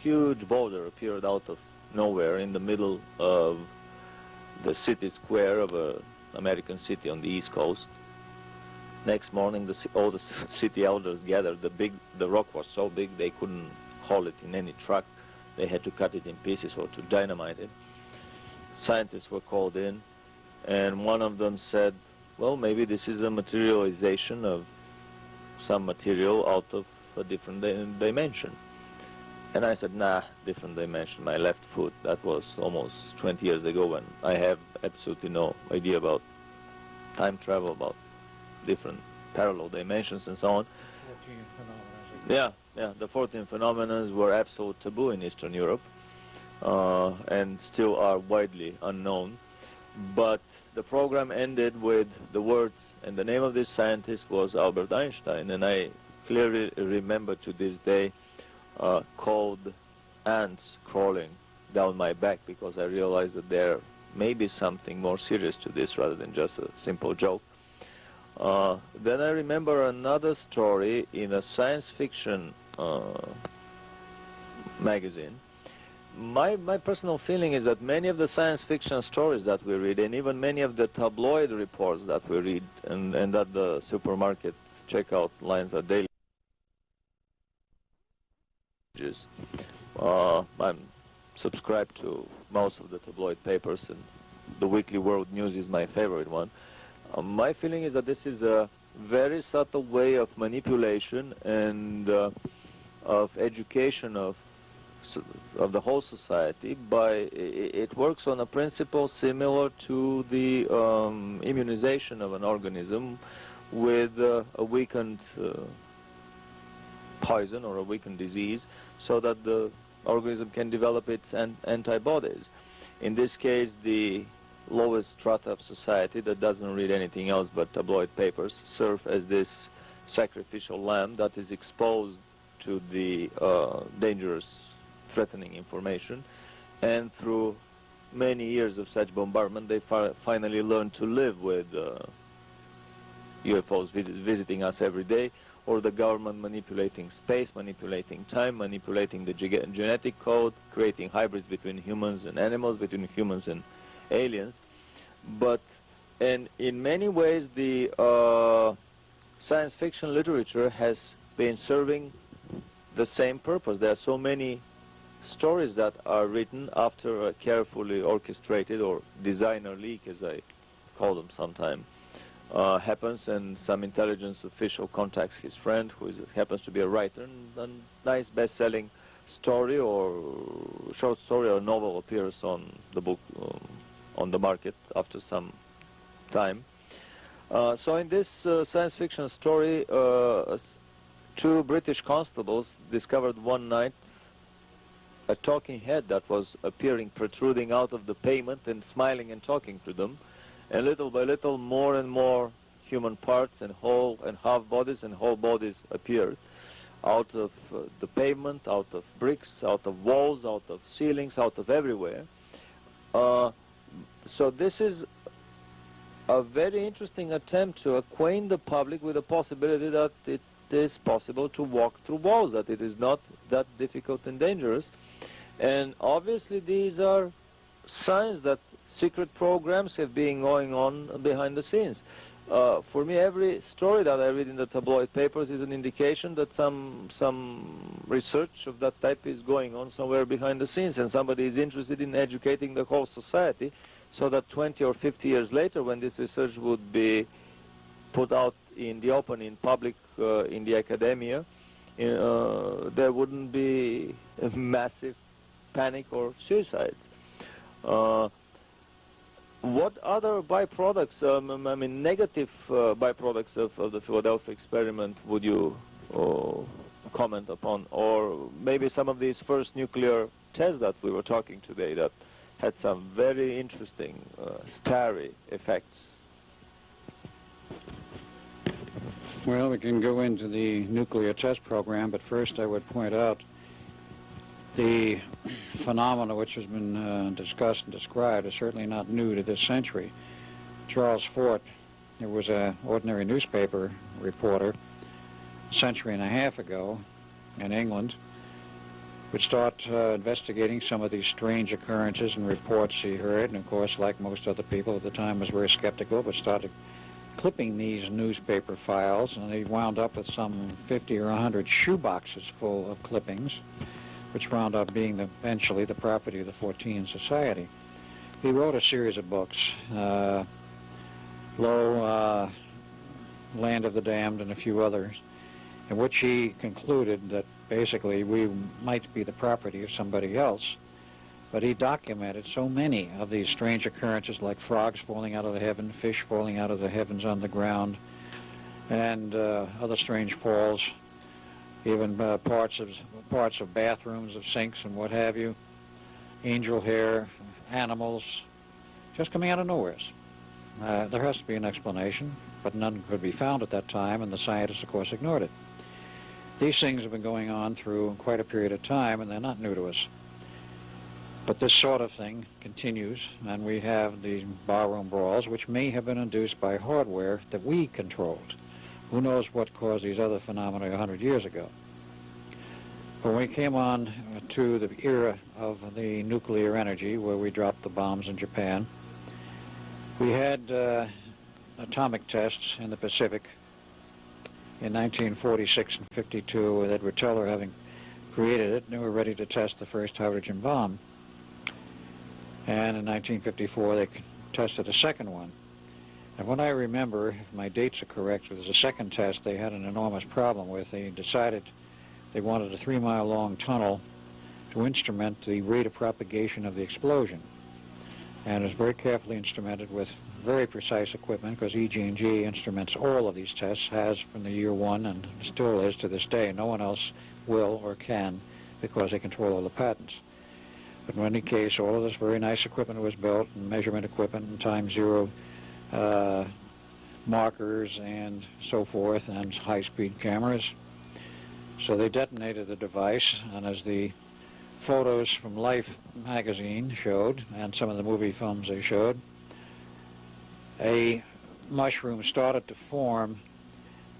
huge boulder appeared out of nowhere in the middle of the city square of an American city on the East Coast. Next morning, all the city elders gathered. The rock was so big they couldn't haul it in any truck. They had to cut it in pieces or to dynamite it. Scientists were called in, and one of them said, well, maybe this is a materialization of some material out of a different dimension. And I said, nah, different dimension, my left foot. That was almost 20 years ago, when I have absolutely no idea about time travel, about different parallel dimensions and so on. Yeah, the 14 phenomena were absolute taboo in Eastern Europe, and still are widely unknown. But the program ended with the words, and the name of this scientist was Albert Einstein, and I clearly remember to this day cold ants crawling down my back, because I realized that there may be something more serious to this rather than just a simple joke. Then I remember another story in a science fiction magazine. My personal feeling is that many of the science fiction stories that we read, and even many of the tabloid reports that we read, and that the supermarket checkout lines are daily, I'm subscribed to most of the tabloid papers, and the Weekly World News is my favorite one. My feeling is that this is a very subtle way of manipulation and of education of the whole society. It works on a principle similar to the immunization of an organism with a weakened poison or a weakened disease, so that the organism can develop its antibodies. In this case, the lowest strata of society that doesn't read anything else but tabloid papers serve as this sacrificial lamb that is exposed to the dangerous, threatening information, and through many years of such bombardment, they finally learn to live with UFOs visiting us every day, or the government manipulating space, manipulating time, manipulating the genetic code, creating hybrids between humans and animals, between humans and aliens. And in many ways, the science fiction literature has been serving the same purpose. There are so many stories that are written after a carefully orchestrated or designer leak, as I call them sometimes, happens, and some intelligence official contacts his friend, who happens to be a writer, and a nice best-selling story or short story or novel appears on the book, on the market after some time. So in this science fiction story, two British constables discovered one night a talking head that was appearing, protruding out of the pavement and smiling and talking to them. And little by little, more and more human parts and whole and half bodies and whole bodies appeared out of the pavement, out of bricks, out of walls, out of ceilings, out of everywhere. So this is a very interesting attempt to acquaint the public with the possibility that it is possible to walk through walls, that it is not that difficult and dangerous. And obviously these are signs that secret programs have been going on behind the scenes. For me, every story that I read in the tabloid papers is an indication that some research of that type is going on somewhere behind the scenes, and somebody is interested in educating the whole society, so that 20 or 50 years later, when this research would be put out in the open, in public, in the academia, there wouldn't be a massive panic or suicides. What other byproducts, I mean negative byproducts of the Philadelphia experiment would you comment upon? Or maybe some of these first nuclear tests that we were talking today that had some very interesting starry effects? Well, we can go into the nuclear test program, but first I would point out The phenomena which has been discussed and described is certainly not new to this century. Charles Fort, who was an ordinary newspaper reporter a century and a half ago in England, would start investigating some of these strange occurrences and reports he heard, and of course, like most other people at the time, was very skeptical, but started clipping these newspaper files, and he wound up with some 50 or 100 shoeboxes full of clippings, which wound up being eventually the property of the Fortean Society. He wrote a series of books, Land of the Damned, and a few others, in which he concluded that basically we might be the property of somebody else. But he documented so many of these strange occurrences, like frogs falling out of the heaven, fish falling out of the heavens on the ground, and other strange falls, even parts of bathrooms, of sinks and what have you, angel hair, animals, just coming out of nowhere. There has to be an explanation, but none could be found at that time, and the scientists, of course, ignored it. These things have been going on through quite a period of time, and they're not new to us. But this sort of thing continues, and we have these barroom brawls, which may have been induced by hardware that we controlled. Who knows what caused these other phenomena 100 years ago? When we came on to the era of the nuclear energy, where we dropped the bombs in Japan, we had atomic tests in the Pacific in 1946 and 52, with Edward Teller having created it, and they were ready to test the first hydrogen bomb. And in 1954, they tested a second one. And what I remember, if my dates are correct, there was a second test they had an enormous problem with. They decided they wanted a 3-mile-long tunnel to instrument the rate of propagation of the explosion. And it was very carefully instrumented with very precise equipment, because EG&G instruments all of these tests, has from the year one, and still is to this day. No one else will or can, because they control all the patents. But in any case, all of this very nice equipment was built, and measurement equipment, and time zero markers, and so forth, and high-speed cameras. So they detonated the device, and as the photos from Life magazine showed, and some of the movie films they showed, a mushroom started to form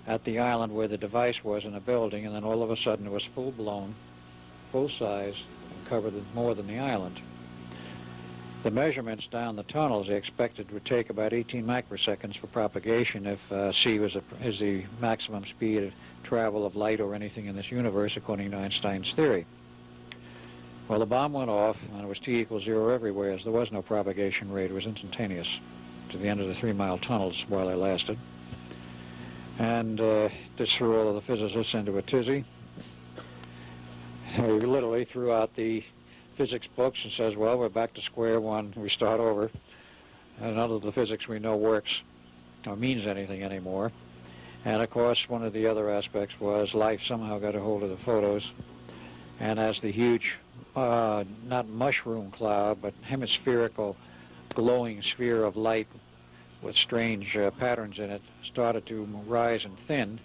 at the island where the device was in a building, and then all of a sudden it was full-blown, full-size, and covered more than the island. The measurements down the tunnels they expected would take about 18 microseconds for propagation if c is the maximum speed of travel of light or anything in this universe, according to Einstein's theory. Well, the bomb went off, and it was t equals 0 everywhere, as there was no propagation rate. It was instantaneous to the end of the 3-mile tunnels while they lasted. And this threw all of the physicists into a tizzy. They literally threw out the physics books and says, well, we're back to square one, we start over. And none of the physics we know works or means anything anymore. And of course, one of the other aspects was life somehow got a hold of the photos. And as the huge, not mushroom cloud, but hemispherical glowing sphere of light with strange patterns in it started to rise and thin,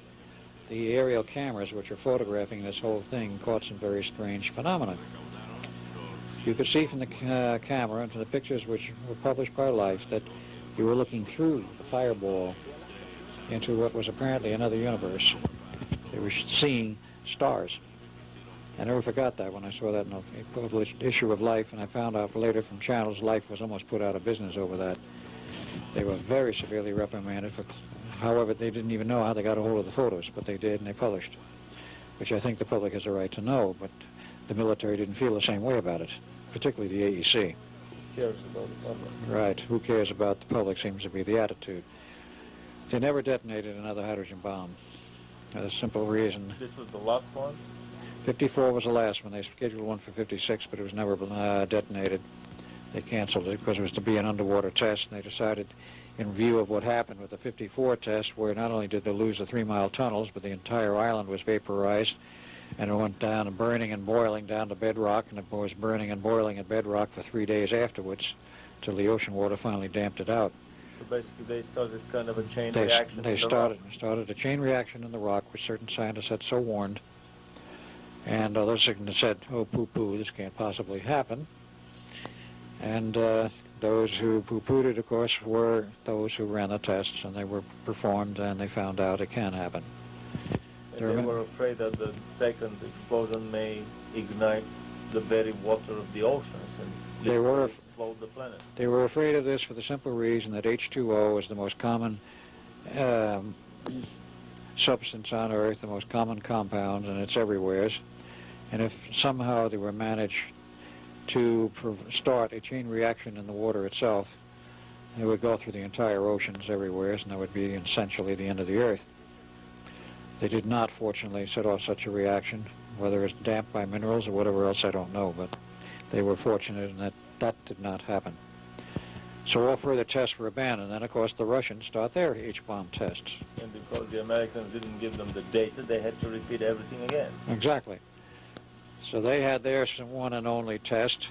the aerial cameras which are photographing this whole thing caught some very strange phenomena. You could see from the camera and from the pictures which were published by Life that you were looking through the fireball into what was apparently another universe. They were seeing stars. I never forgot that when I saw that in a published issue of Life, and I found out later from channels Life was almost put out of business over that. They were very severely reprimanded for, however, they didn't even know how they got a hold of the photos, but they did, and they published, which I think the public has a right to know, but the military didn't feel the same way about it, particularly the AEC. Who cares about the public? Right, who cares about the public seems to be the attitude. They never detonated another hydrogen bomb. A simple reason. This was the last one? 54 was the last one. They scheduled one for 56, but it was never detonated. They canceled it because it was to be an underwater test, and they decided, in view of what happened with the 54 test, where not only did they lose the 3-mile tunnels, but the entire island was vaporized, and it went down and burning and boiling down to bedrock, and it was burning and boiling at bedrock for 3 days afterwards, till the ocean water finally damped it out. So basically they started kind of a chain reaction. They started a chain reaction in the rock, which certain scientists had so warned. And others said, oh, poo-poo, this can't possibly happen. And those who poo-pooed it, of course, were those who ran the tests, and they were performed, and they found out it can happen. And they were afraid that the second explosion may ignite the very water of the oceans and explode the planet. They were afraid of this for the simple reason that H2O is the most common substance on Earth, the most common compound, and it's everywhere. And if somehow they were managed to start a chain reaction in the water itself, it would go through the entire oceans everywhere, and that would be essentially the end of the Earth. They did not, fortunately, set off such a reaction. Whether it's damped by minerals or whatever else, I don't know, but they were fortunate in that that did not happen. So all further tests were abandoned. Then, of course, the Russians start their H-bomb tests. And because the Americans didn't give them the data, they had to repeat everything again. Exactly. So they had their one and only test,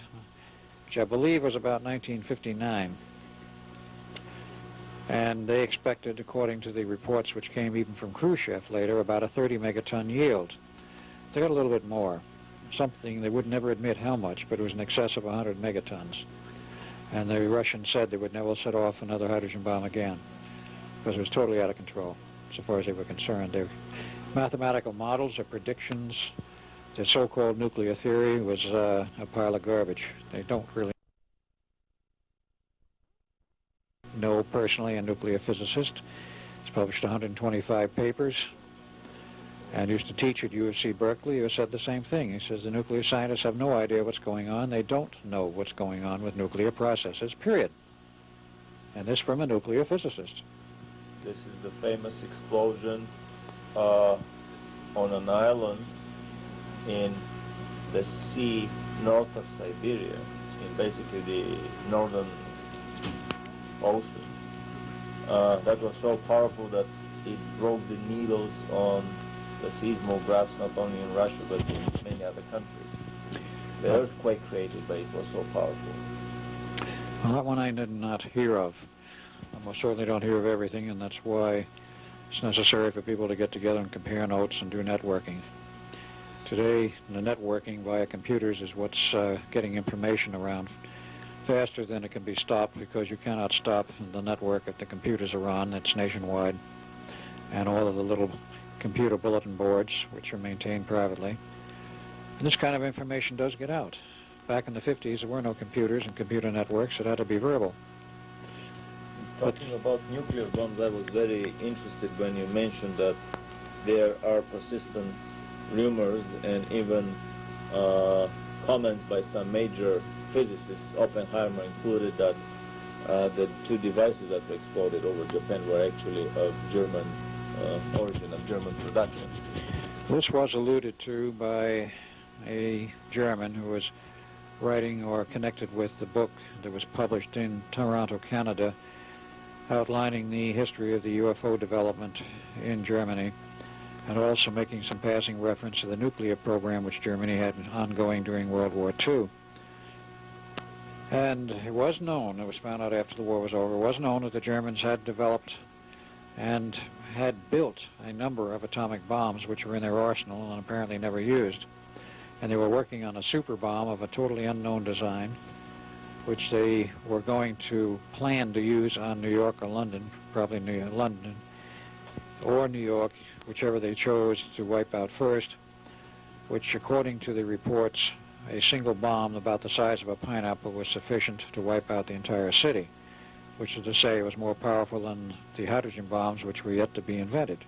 which I believe was about 1959. And they expected, according to the reports which came even from Khrushchev later, about a 30 megaton yield. They got a little bit more, something they would never admit how much, but it was in excess of 100 megatons. And the Russians said they would never set off another hydrogen bomb again, because it was totally out of control, so far as they were concerned. Their mathematical models, their predictions, their so-called nuclear theory was a pile of garbage. They don't really know personally a nuclear physicist. He's published 125 papers and used to teach at UC Berkeley, who said the same thing. He says the nuclear scientists have no idea what's going on. They don't know what's going on with nuclear processes, period. And this from a nuclear physicist. This is the famous explosion on an island in the sea north of Siberia, in basically the northern ocean. That was so powerful that it broke the needles on the seismographs, not only in Russia but in many other countries. The earthquake created, but it was so powerful. Well, that one I did not hear of. I most certainly don't hear of everything, and that's why it's necessary for people to get together and compare notes and do networking. Today, the networking via computers is what's getting information around faster than it can be stopped, because you cannot stop the network if the computers are on. It's nationwide. And all of the little computer bulletin boards, which are maintained privately. And this kind of information does get out. Back in the 50s, there were no computers and computer networks. It had to be verbal. Talking about nuclear bombs, I was very interested when you mentioned that there are persistent rumors and even comments by some major physicists, Oppenheimer included, that the two devices that were exploded over Japan were actually of German origin, of German production. This was alluded to by a German who was writing or connected with the book that was published in Toronto, Canada, outlining the history of the UFO development in Germany, and also making some passing reference to the nuclear program which Germany had ongoing during World War II. And it was known, it was found out after the war was over, it was known that the Germans had developed and had built a number of atomic bombs which were in their arsenal and apparently never used. And they were working on a super bomb of a totally unknown design, which they were going to plan to use on New York or London, probably London or New York, whichever they chose to wipe out first, which, according to the reports, a single bomb about the size of a pineapple was sufficient to wipe out the entire city, which is to say it was more powerful than the hydrogen bombs which were yet to be invented.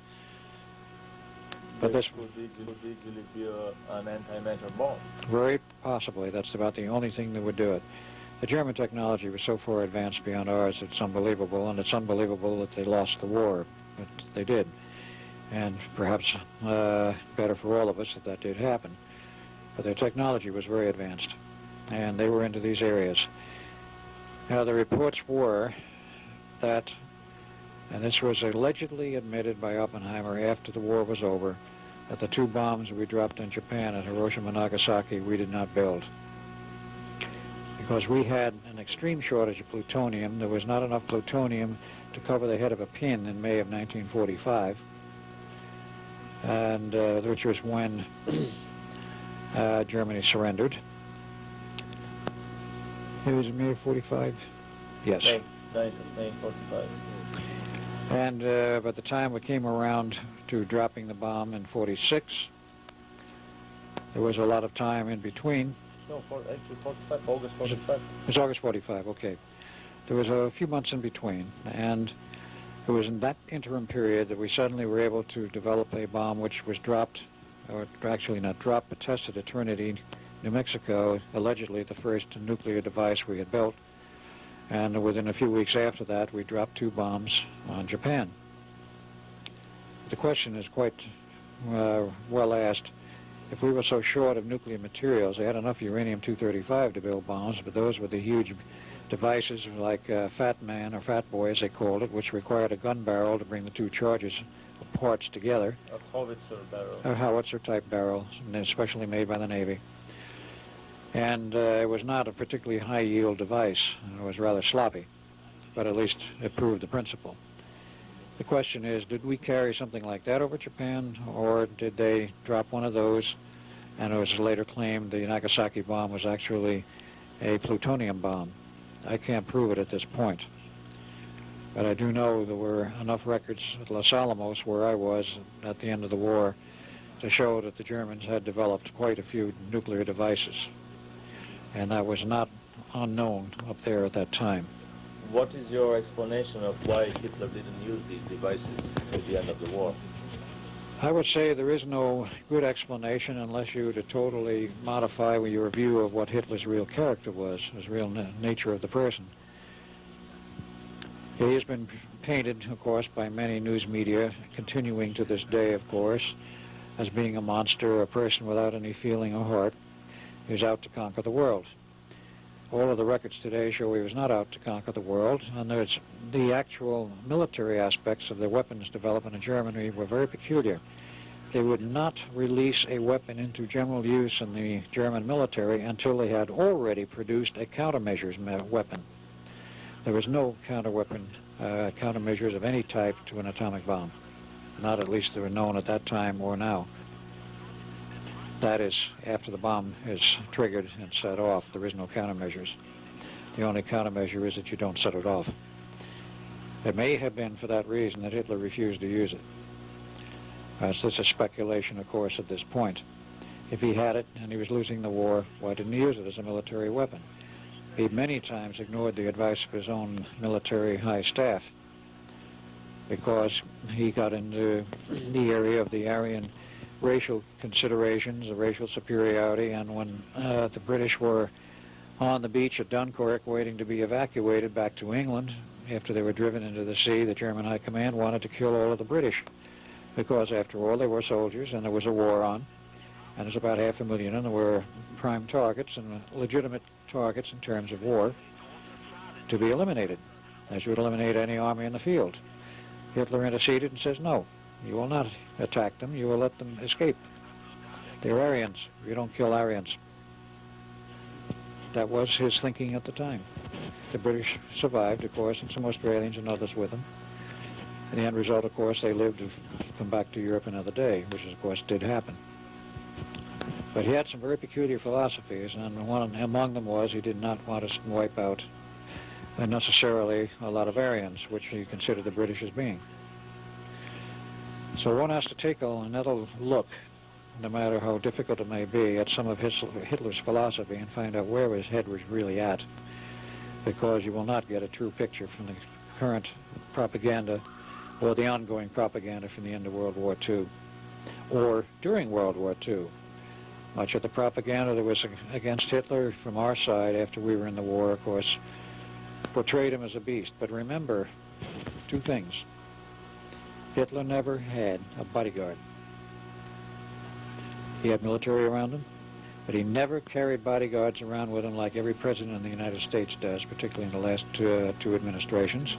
But this could easily be an anti-matter bomb. Very possibly. That's about the only thing that would do it. The German technology was so far advanced beyond ours, it's unbelievable, and it's unbelievable that they lost the war, but they did. And perhaps better for all of us that that did happen. But their technology was very advanced, and they were into these areas. Now, the reports were that, and this was allegedly admitted by Oppenheimer after the war was over, that the two bombs we dropped in Japan at Hiroshima and Nagasaki we did not build. Because we had an extreme shortage of plutonium. There was not enough plutonium to cover the head of a pin in May of 1945, and which was when Germany surrendered. It was May 45? Yes. May 9th of May 45. And by the time we came around to dropping the bomb in 46, there was a lot of time in between. No, actually 45, August 45. It's August 45, okay. There was a few months in between, and it was in that interim period that we suddenly were able to develop a bomb which was dropped, or actually not dropped, but tested at Trinity, New Mexico, allegedly the first nuclear device we had built. And within a few weeks after that, we dropped 2 bombs on Japan. The question is quite well asked. If we were so short of nuclear materials, they had enough uranium-235 to build bombs, but those were the huge devices like Fat Man, or Fat Boy as they called it, which required a gun barrel to bring the 2 charges of parts together. A howitzer barrel. A howitzer-type barrel, especially made by the Navy. And it was not a particularly high-yield device. It was rather sloppy, but at least it proved the principle. The question is, did we carry something like that over Japan, or did they drop one of those, and it was later claimed the Nagasaki bomb was actually a plutonium bomb? I can't prove it at this point. But I do know there were enough records at Los Alamos, where I was at the end of the war, to show that the Germans had developed quite a few nuclear devices. And that was not unknown up there at that time. What is your explanation of why Hitler didn't use these devices at the end of the war? I would say there is no good explanation unless you were to totally modify your view of what Hitler's real character was, his real nature of the person. He has been painted, of course, by many news media, continuing to this day, of course, as being a monster, a person without any feeling or heart. He was out to conquer the world. All of the records today show he was not out to conquer the world, and there's the actual military aspects of the weapons development in Germany were very peculiar. They would not release a weapon into general use in the German military until they had already produced a countermeasures weapon. There was no countermeasures of any type to an atomic bomb. Not at least they were known at that time or now. That is, after the bomb is triggered and set off, there is no countermeasures. The only countermeasure is that you don't set it off. It may have been for that reason that Hitler refused to use it. So it's a speculation, of course, at this point. If he had it and he was losing the war, why didn't he use it as a military weapon? He many times ignored the advice of his own military high staff because he got into the area of the Aryan racial considerations, the racial superiority, and when the British were on the beach at Dunkirk waiting to be evacuated back to England, after they were driven into the sea, the German High Command wanted to kill all of the British because, after all, they were soldiers and there was a war on, and there's about 500,000 and there were prime targets and legitimate targets in terms of war to be eliminated, as you would eliminate any army in the field. Hitler interceded and says, no, you will not attack them, you will let them escape. They're Aryans, you don't kill Aryans. That was his thinking at the time. The British survived, of course, and some Australians and others with them. And the end result, of course, they lived to come back to Europe another day, which, of course, did happen. But he had some very peculiar philosophies, and one among them was he did not want us to wipe out necessarily a lot of Aryans, which he considered the British as being. So one has to take another look, no matter how difficult it may be, at some of Hitler's philosophy and find out where his head was really at, because you will not get a true picture from the current propaganda or the ongoing propaganda from the end of World War II or during World War II. Much of the propaganda that was against Hitler from our side after we were in the war, of course, portrayed him as a beast. But remember two things. Hitler never had a bodyguard. He had military around him, but he never carried bodyguards around with him like every president in the United States does, particularly in the last two administrations.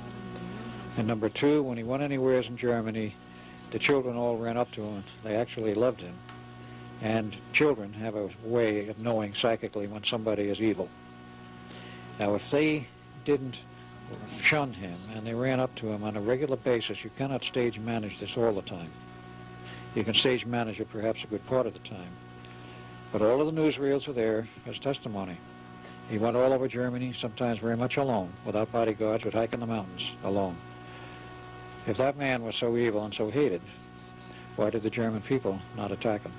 And number two, when he went anywhere in Germany, the children all ran up to him. They actually loved him. And children have a way of knowing psychically when somebody is evil. Now, if they didn't shun him and they ran up to him on a regular basis, you cannot stage manage this all the time. You can stage manage it perhaps a good part of the time. But all of the newsreels are there as testimony. He went all over Germany, sometimes very much alone, without bodyguards, would hike in the mountains alone. If that man was so evil and so hated, why did the German people not attack him?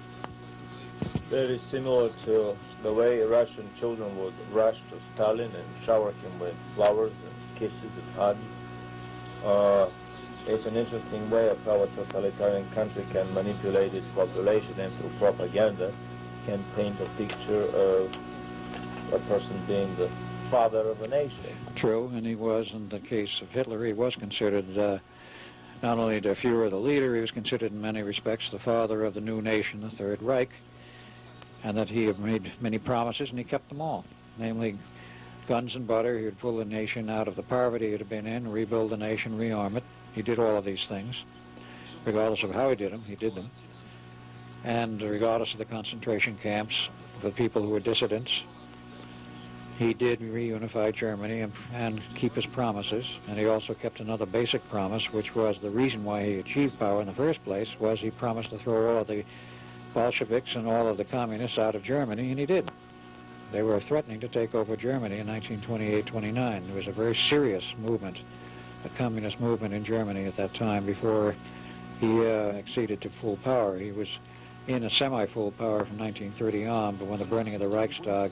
Very similar to the way Russian children would rush to Stalin and shower him with flowers and kisses and hugs. It's an interesting way of how a totalitarian country can manipulate its population and through propaganda can paint a picture of a person being the father of a nation. True, and he was, in the case of Hitler, he was considered not only the Führer, the leader, he was considered in many respects the father of the new nation, the Third Reich, and that he had made many promises and he kept them all, namely guns and butter. He would pull the nation out of the poverty it had been in, rebuild the nation, rearm it. He did all of these things. Regardless of how he did them, he did them. And regardless of the concentration camps for people who were dissidents, he did reunify Germany and keep his promises. And he also kept another basic promise, which was the reason why he achieved power in the first place, was he promised to throw all of the Bolsheviks and all of the communists out of Germany, and he did. They were threatening to take over Germany in 1928-29. There was a very serious movement, a communist movement in Germany at that time before he acceded to full power. He was in a semi-full power from 1930 on, but when the burning of the Reichstag,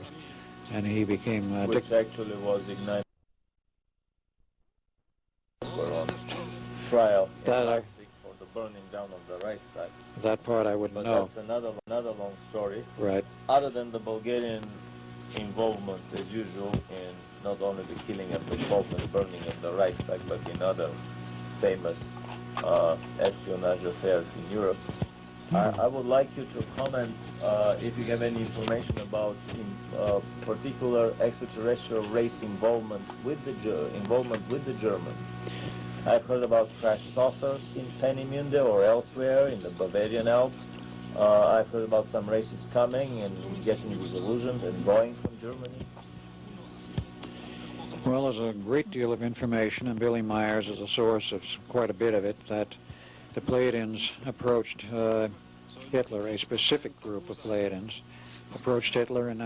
and he became... which actually was ignited for on trial in Leipzig for the burning down of the Reichstag. That part I wouldn't know. But that's another long story. Right. Other than the Bulgarian involvement, as usual, in not only the killing of the Pope and burning of the Reichstag, but in other famous espionage affairs in Europe. I would like you to comment if you have any information about particular extraterrestrial race involvement with the Germans. I've heard about crash saucers in Peenemünde or elsewhere in the Bavarian Alps. I've heard about some races coming and getting disillusioned and going from Germany. Well, there's a great deal of information, and Billy Myers is a source of quite a bit of it, that the Pleiadians approached Hitler, a specific group of Pleiadians, approached Hitler in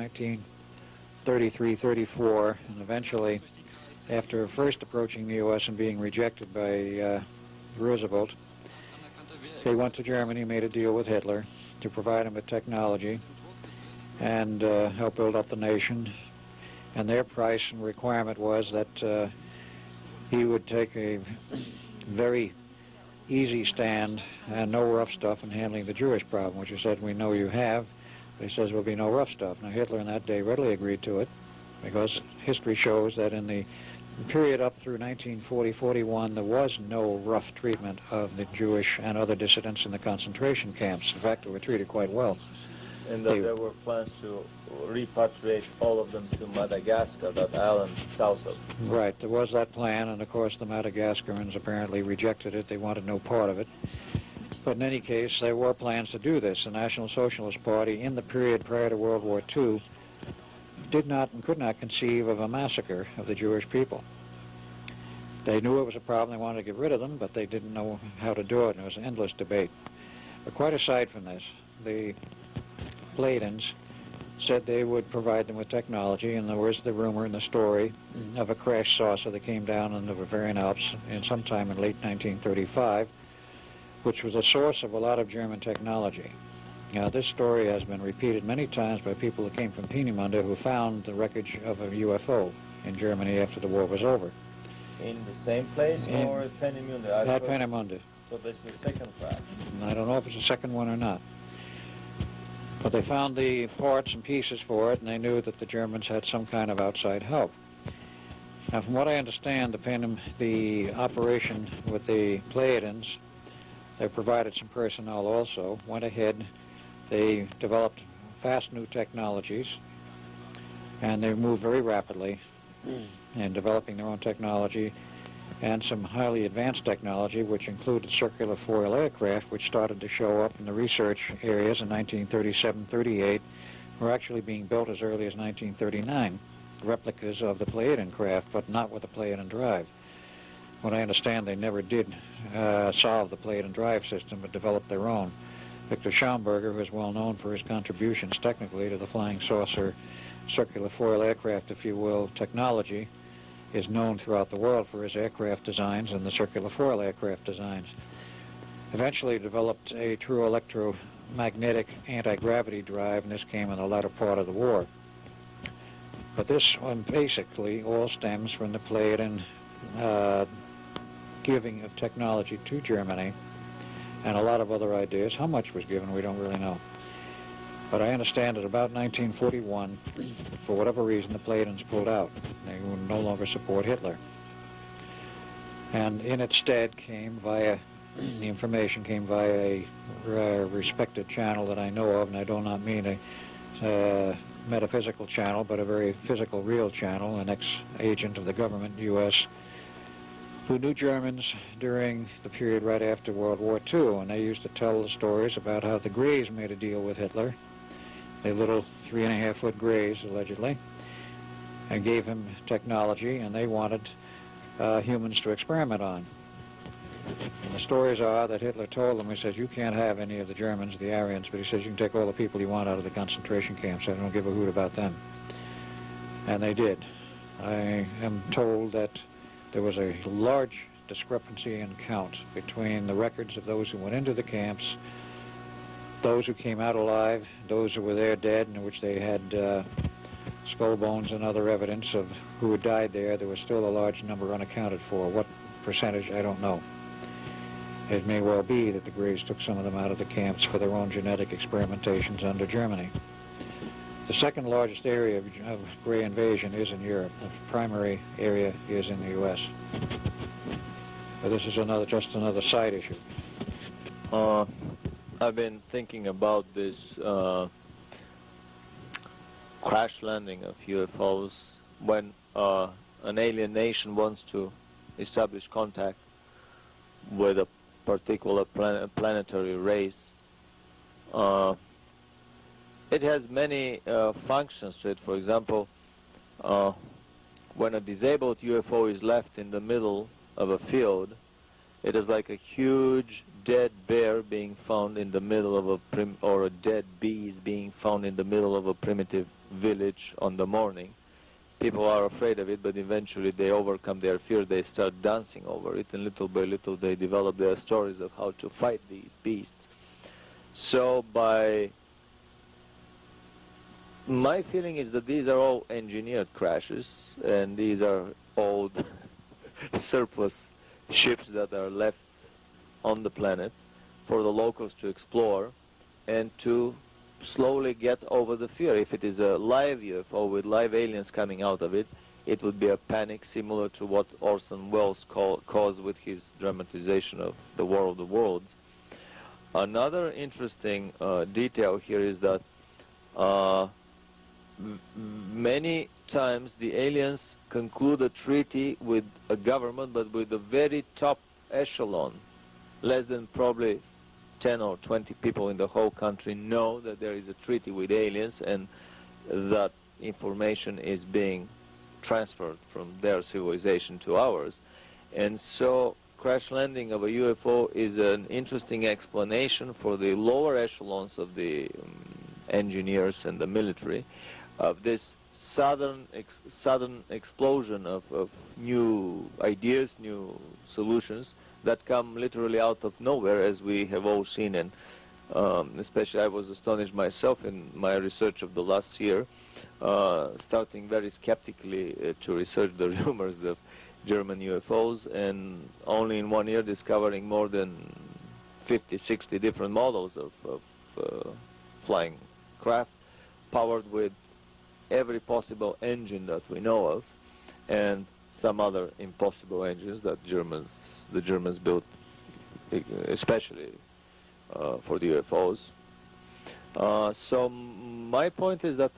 1933-34, and eventually, after first approaching the U.S. and being rejected by Roosevelt, they went to Germany, made a deal with Hitler to provide him with technology and help build up the nation. And their price and requirement was that he would take a very easy stand and no rough stuff in handling the Jewish problem, which he said, we know you have, but he says there will be no rough stuff. Now, Hitler in that day readily agreed to it, because history shows that in the period up through 1940-41, there was no rough treatment of the Jewish and other dissidents in the concentration camps. In fact, they were treated quite well. And that there were plans to repatriate all of them to Madagascar, that island south of. Right, there was that plan, and of course the Madagascarans apparently rejected it. They wanted no part of it. But in any case, there were plans to do this. The National Socialist Party, in the period prior to World War II, did not and could not conceive of a massacre of the Jewish people. They knew it was a problem, they wanted to get rid of them, but they didn't know how to do it, and it was an endless debate. But quite aside from this, the Pleiadians said they would provide them with technology, and there was the rumor and the story of a crash saucer that came down in the Bavarian Alps in sometime in late 1935, which was a source of a lot of German technology. Now, this story has been repeated many times by people who came from Peenemünde who found the wreckage of a UFO in Germany after the war was over. In the same place or at Peenemünde? At Peenemünde. So this is the second crash. I don't know if it's the second one or not. But they found the parts and pieces for it, and they knew that the Germans had some kind of outside help. Now, from what I understand, the operation with the Pleiadians, they provided some personnel also, went ahead, they developed fast new technologies, and they moved very rapidly in developing their own technology, and some highly advanced technology, which included circular foil aircraft, which started to show up in the research areas in 1937-38, were actually being built as early as 1939, replicas of the Pleiadian craft, but not with the Pleiadian drive. What I understand, they never did solve the Pleiadian drive system, but developed their own. Victor Schaumburger, who is well known for his contributions technically to the flying saucer, circular foil aircraft, if you will, technology, is known throughout the world for his aircraft designs and the circular foil aircraft designs. Eventually developed a true electromagnetic anti-gravity drive, and this came in the latter part of the war. But this one basically all stems from the Pleiadian giving of technology to Germany and a lot of other ideas. How much was given, we don't really know. But I understand that about 1941, for whatever reason, the Pleiadians pulled out. They would no longer support Hitler. And in its stead came via, the information came via a respected channel that I know of, and I do not mean a metaphysical channel, but a very physical, real channel, an ex-agent of the government, U.S., who knew Germans during the period right after World War II, and they used to tell the stories about how the Greys made a deal with Hitler, the little 3.5-foot Greys, allegedly, and gave him technology, and they wanted humans to experiment on. And the stories are that Hitler told them, he says, you can't have any of the Germans, the Aryans, but he says you can take all the people you want out of the concentration camps. I don't give a hoot about them. And they did. I am told that there was a large discrepancy in count between the records of those who went into the camps, those who came out alive, those who were there dead, in which they had skull bones and other evidence of who had died there. There was still a large number unaccounted for. What percentage, I don't know. It may well be that the Greys took some of them out of the camps for their own genetic experimentations under Germany. The second largest area of Grey invasion is in Europe. The primary area is in the U.S. But this is just another side issue. I've been thinking about this crash landing of UFOs when an alien nation wants to establish contact with a particular planetary race. It has many functions to it. For example, when a disabled UFO is left in the middle of a field, it is like a huge dead bear being found in the middle of or a dead bee is being found in the middle of a primitive village on the morning. People are afraid of it, but eventually they overcome their fear. They start dancing over it, and little by little they develop their stories of how to fight these beasts. So my feeling is that these are all engineered crashes, and these are old surplus ships that are left on the planet for the locals to explore and to slowly get over the fear. If it is a live UFO with live aliens coming out of it, it would be a panic similar to what Orson Welles caused with his dramatization of The War of the Worlds. Another interesting detail here is that many times the aliens conclude a treaty with a government, but with the very top echelon. Less than probably 10 or 20 people in the whole country know that there is a treaty with aliens, and that information is being transferred from their civilization to ours. And so crash landing of a UFO is an interesting explanation for the lower echelons of the engineers and the military of this sudden explosion of new ideas, new solutions that come literally out of nowhere, as we have all seen. And especially I was astonished myself in my research of the last year, starting very skeptically to research the rumors of German UFOs, and only in 1 year discovering more than 50, 60 different models of flying craft powered with every possible engine that we know of, and some other impossible engines that the Germans built, especially for the UFOs. So my point is that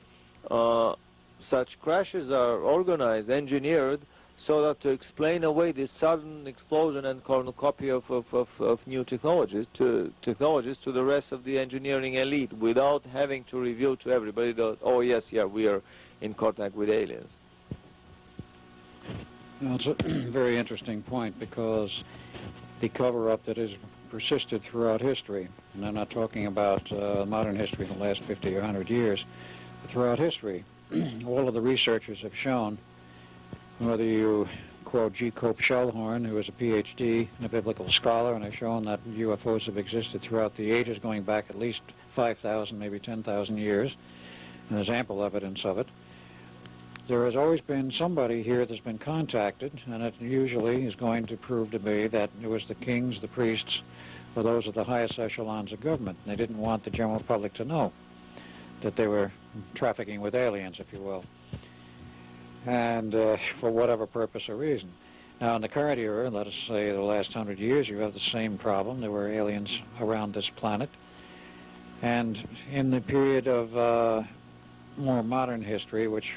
such crashes are organized, engineered, so that to explain away this sudden explosion and cornucopia of new technologies to the rest of the engineering elite, without having to reveal to everybody that, oh yes, yeah, we are in contact with aliens. Well, it's a very interesting point, because the cover-up that is persisted throughout history, and I'm not talking about modern history in the last 50 or 100 years, but throughout history, all of the researchers have shown, whether you quote G. Cope Shellhorn, who is a PhD and a biblical scholar, and has shown that UFOs have existed throughout the ages, going back at least 5,000, maybe 10,000 years, and there's ample evidence of it. There has always been somebody here that's been contacted, and it usually is going to prove to be that it was the kings, the priests, or those of the highest echelons of government. They didn't want the general public to know that they were trafficking with aliens, if you will, and for whatever purpose or reason. Now, in the current era, let us say the last 100 years, you have the same problem. There were aliens around this planet. And in the period of more modern history, which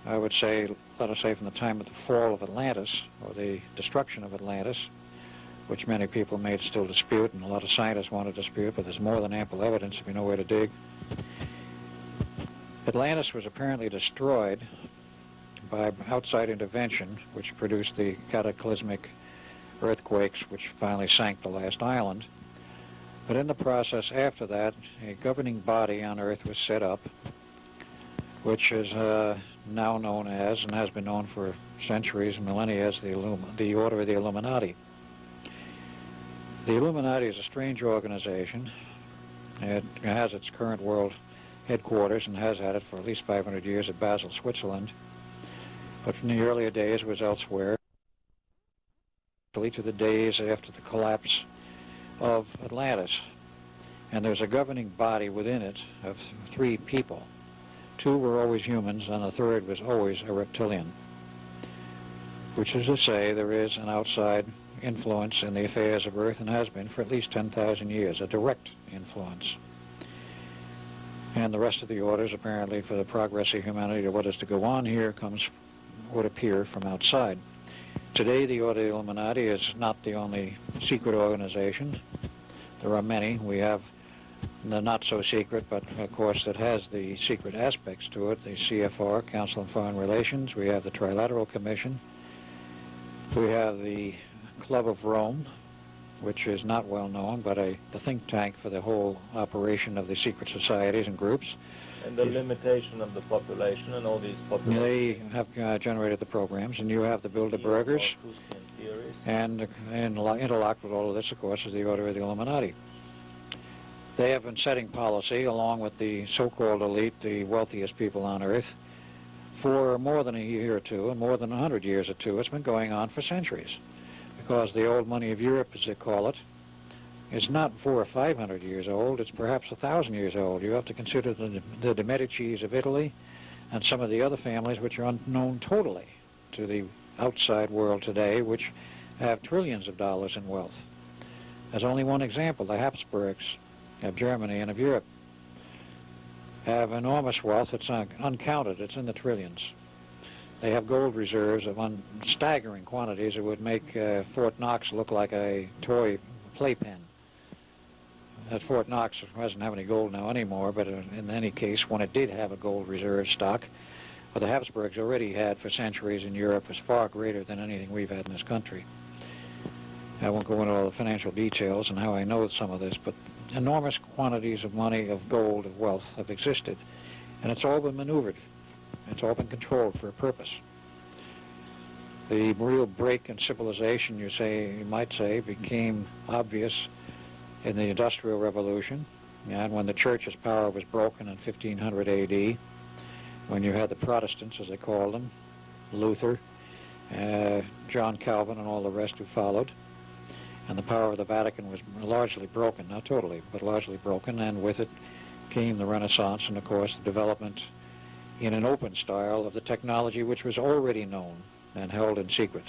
I would say, let us say from the time of the fall of Atlantis, or the destruction of Atlantis, which many people may still dispute, and a lot of scientists want to dispute, but there's more than ample evidence if you know where to dig. Atlantis was apparently destroyed by outside intervention, which produced the cataclysmic earthquakes which finally sank the last island. But in the process after that, a governing body on Earth was set up, which is now known as, and has been known for centuries and millennia, as the Order of the Illuminati. The Illuminati is a strange organization. It has its current world headquarters, and has had it for at least 500 years, at Basel, Switzerland. But from the earlier days, it was elsewhere, to the days after the collapse of Atlantis. And there's a governing body within it of 3 people. 2 were always humans, and the 3rd was always a reptilian. Which is to say, there is an outside influence in the affairs of Earth, and has been for at least 10,000 years, a direct influence. And the rest of the orders, apparently, for the progress of humanity, or what is to go on here, would appear from outside. Today, the Order of the Illuminati is not the only secret organization. There are many. We have the not-so-secret, but of course that has the secret aspects to it, the CFR, Council on Foreign Relations. We have the Trilateral Commission. We have the Club of Rome, which is not well known, but the think tank for the whole operation of the secret societies and groups. And the limitation of the population and all these populations. They have generated the programs, and you have the Bilderbergers, and interlocked with all of this, of course, is the Order of the Illuminati. They have been setting policy, along with the so-called elite, the wealthiest people on Earth, for more than a year or two, and more than 100 years or two. It's been going on for centuries, because the old money of Europe, as they call it, is not 400 or 500 years old. It's perhaps 1,000 years old. You have to consider the de Medicis of Italy and some of the other families which are unknown totally to the outside world today, which have trillions of dollars in wealth. As only one example, the Habsburgs of Germany and of Europe have enormous wealth. It's uncounted. It's in the trillions. They have gold reserves of staggering quantities. It would make Fort Knox look like a toy playpen. That Fort Knox doesn't have any gold now anymore, but in any case, when it did have a gold reserve stock, what the Habsburgs already had for centuries in Europe was far greater than anything we've had in this country. I won't go into all the financial details and how I know some of this, but enormous quantities of money, of gold, of wealth have existed, and it's all been maneuvered. It's all been controlled for a purpose. The real break in civilization, you might say, became obvious in the Industrial Revolution, and when the church's power was broken in 1500 A.D., when you had the Protestants, as they called them, Luther, John Calvin, and all the rest who followed, and the power of the Vatican was largely broken, not totally, but largely broken, and with it came the Renaissance and, of course, the development in an open style of the technology which was already known and held in secret.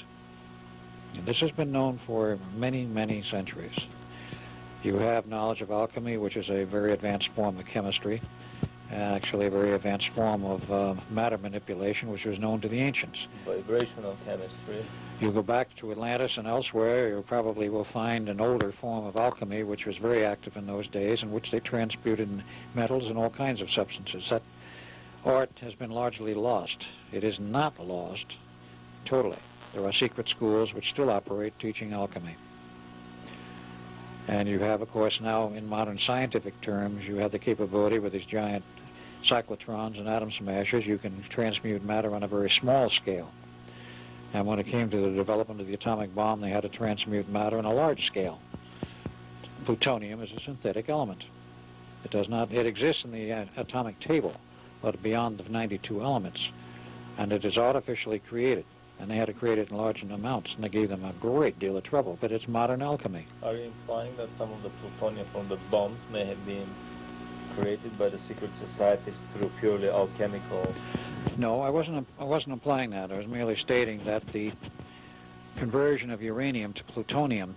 And this has been known for many, many centuries. You have knowledge of alchemy, which is a very advanced form of chemistry, and actually a very advanced form of matter manipulation, which was known to the ancients. Vibrational chemistry. You go back to Atlantis and elsewhere, you probably will find an older form of alchemy, which was very active in those days, in which they transmuted metals and all kinds of substances. That art has been largely lost. It is not lost totally. There are secret schools which still operate teaching alchemy. And you have, of course, now in modern scientific terms, you have the capability with these giant cyclotrons and atom smashers, you can transmute matter on a very small scale. And when it came to the development of the atomic bomb, they had to transmute matter on a large scale. Plutonium is a synthetic element. It exists in the atomic table, but beyond the 92 elements. And it is artificially created. And they had to create it in large amounts, and they gave them a great deal of trouble. But it's modern alchemy. Are you implying that some of the plutonium from the bombs may have been created by the secret societies through purely alchemical? No, I wasn't implying that. I was merely stating that the conversion of uranium to plutonium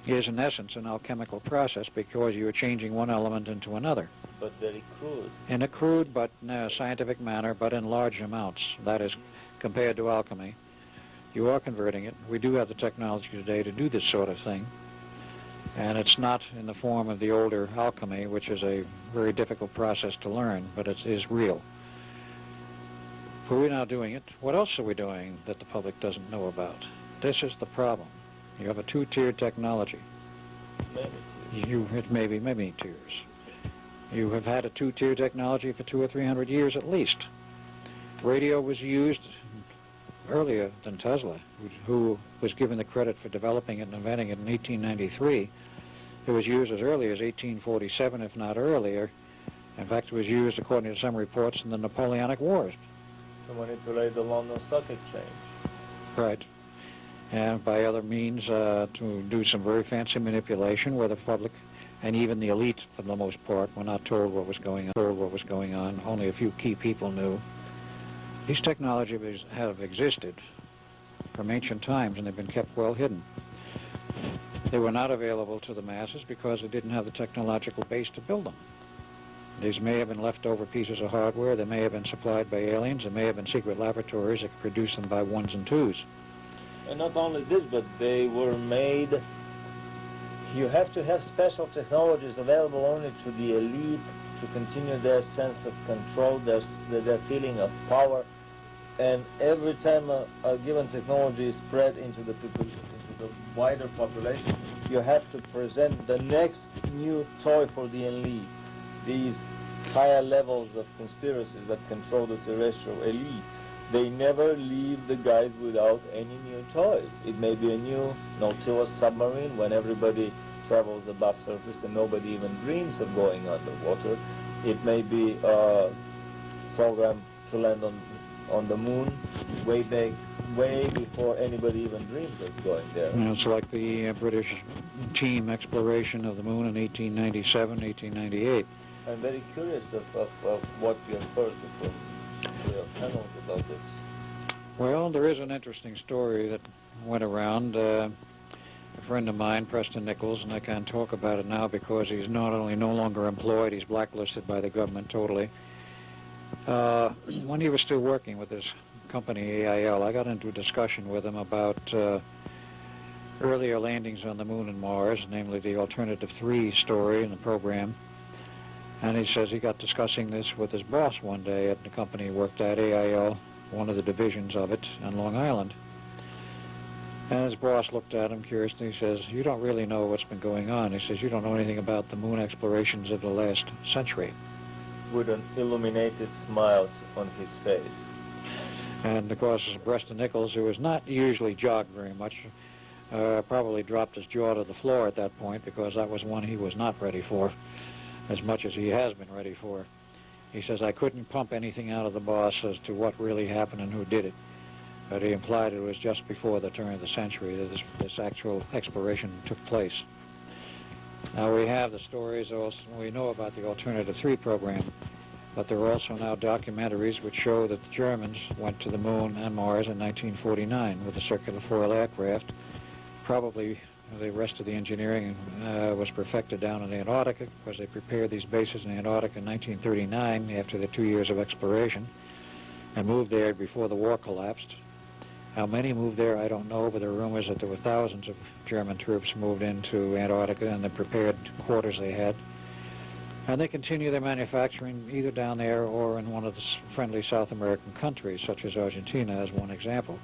is, in essence, an alchemical process because you are changing one element into another. But very crude. In a crude but scientific manner, but in large amounts. That is, compared to alchemy, you are converting it. We do have the technology today to do this sort of thing. And it's not in the form of the older alchemy, which is a very difficult process to learn, but it is real. But we're now doing it. What else are we doing that the public doesn't know about? This is the problem. You have a two-tiered technology. It may be many tiers. You have had a two-tier technology for 200 or 300 years at least. Radio was used earlier than Tesla, who was given the credit for developing it and inventing it in 1893. It was used as early as 1847, if not earlier. In fact, it was used, according to some reports, in the Napoleonic Wars. To manipulate the London Stock Exchange. Right. And by other means to do some very fancy manipulation where the public and even the elite, for the most part, were not told what was going on. Only a few key people knew. These technologies have existed from ancient times, and they've been kept well hidden. They were not available to the masses because they didn't have the technological base to build them. These may have been leftover pieces of hardware. They may have been supplied by aliens. There may have been secret laboratories that could produce them by ones and twos. And not only this, but they were made... You have to have special technologies available only to the elite to continue their sense of control, their feeling of power. And every time a given technology is spread into the wider population, you have to present the next new toy for the elite. These higher levels of conspiracies that control the terrestrial elite, they never leave the guys without any new toys. It may be a new Nautilus submarine when everybody travels above surface and nobody even dreams of going underwater. It may be a program to land on the moon way before anybody even dreams of going there. You know, it's like the British team exploration of the moon in 1897, 1898. I'm very curious of what you have heard from your channels about this. Well, there is an interesting story that went around. A friend of mine, Preston Nichols, and I can't talk about it now because he's not only no longer employed, he's blacklisted by the government totally. When he was still working with his company, AIL, I got into a discussion with him about earlier landings on the moon and Mars, namely the Alternative 3 story in the program. And he says he got discussing this with his boss one day at the company he worked at, AIL, one of the divisions of it on Long Island. And his boss looked at him curiously. He says, "You don't really know what's been going on." He says, "You don't know anything about the moon explorations of the last century." With an illuminated smile on his face. And of course, Preston Nichols, who was not usually jogged very much, probably dropped his jaw to the floor at that point because that was one he was not ready for, as much as he has been ready for. He says, "I couldn't pump anything out of the boss as to what really happened and who did it." But he implied it was just before the turn of the century that this actual exploration took place. Now we have the stories, also, we know about the Alternative 3 program, but there are also now documentaries which show that the Germans went to the moon and Mars in 1949 with a circular foil aircraft. Probably the rest of the engineering was perfected down in Antarctica because they prepared these bases in Antarctica in 1939 after the 2 years of exploration and moved there before the war collapsed. How many moved there, I don't know, but there are rumors that there were thousands of German troops moved into Antarctica in the prepared quarters they had. And they continue their manufacturing either down there or in one of the friendly South American countries, such as Argentina, as one example.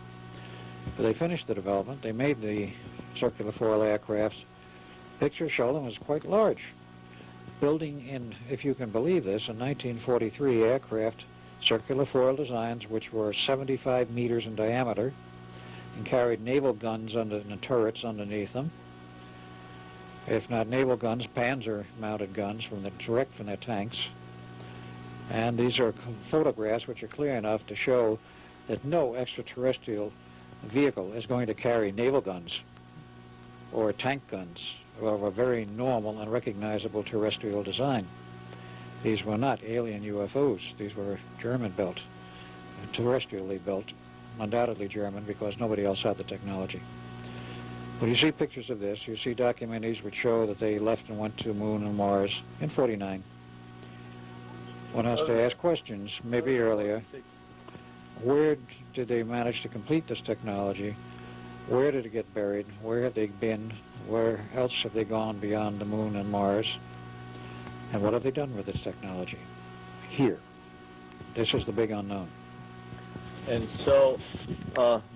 But they finished the development. They made the circular foil aircrafts, Pictures show them as quite large. Building in, if you can believe this, in 1943 aircraft, circular foil designs which were 75 meters in diameter and carried naval guns under the turrets underneath them. If not naval guns, Panzer-mounted guns direct from their tanks. And these are photographs which are clear enough to show that no extraterrestrial vehicle is going to carry naval guns or tank guns of a very normal and recognizable terrestrial design. These were not alien UFOs. These were German-built, terrestrially built, undoubtedly German because nobody else had the technology. When you see pictures of this, you see documentaries which show that they left and went to the moon and Mars in '49. One has to ask questions, maybe earlier. Where did they manage to complete this technology? Where did it get buried? Where have they been? Where else have they gone beyond the moon and Mars? And what have they done with this technology? Here. This is the big unknown. And so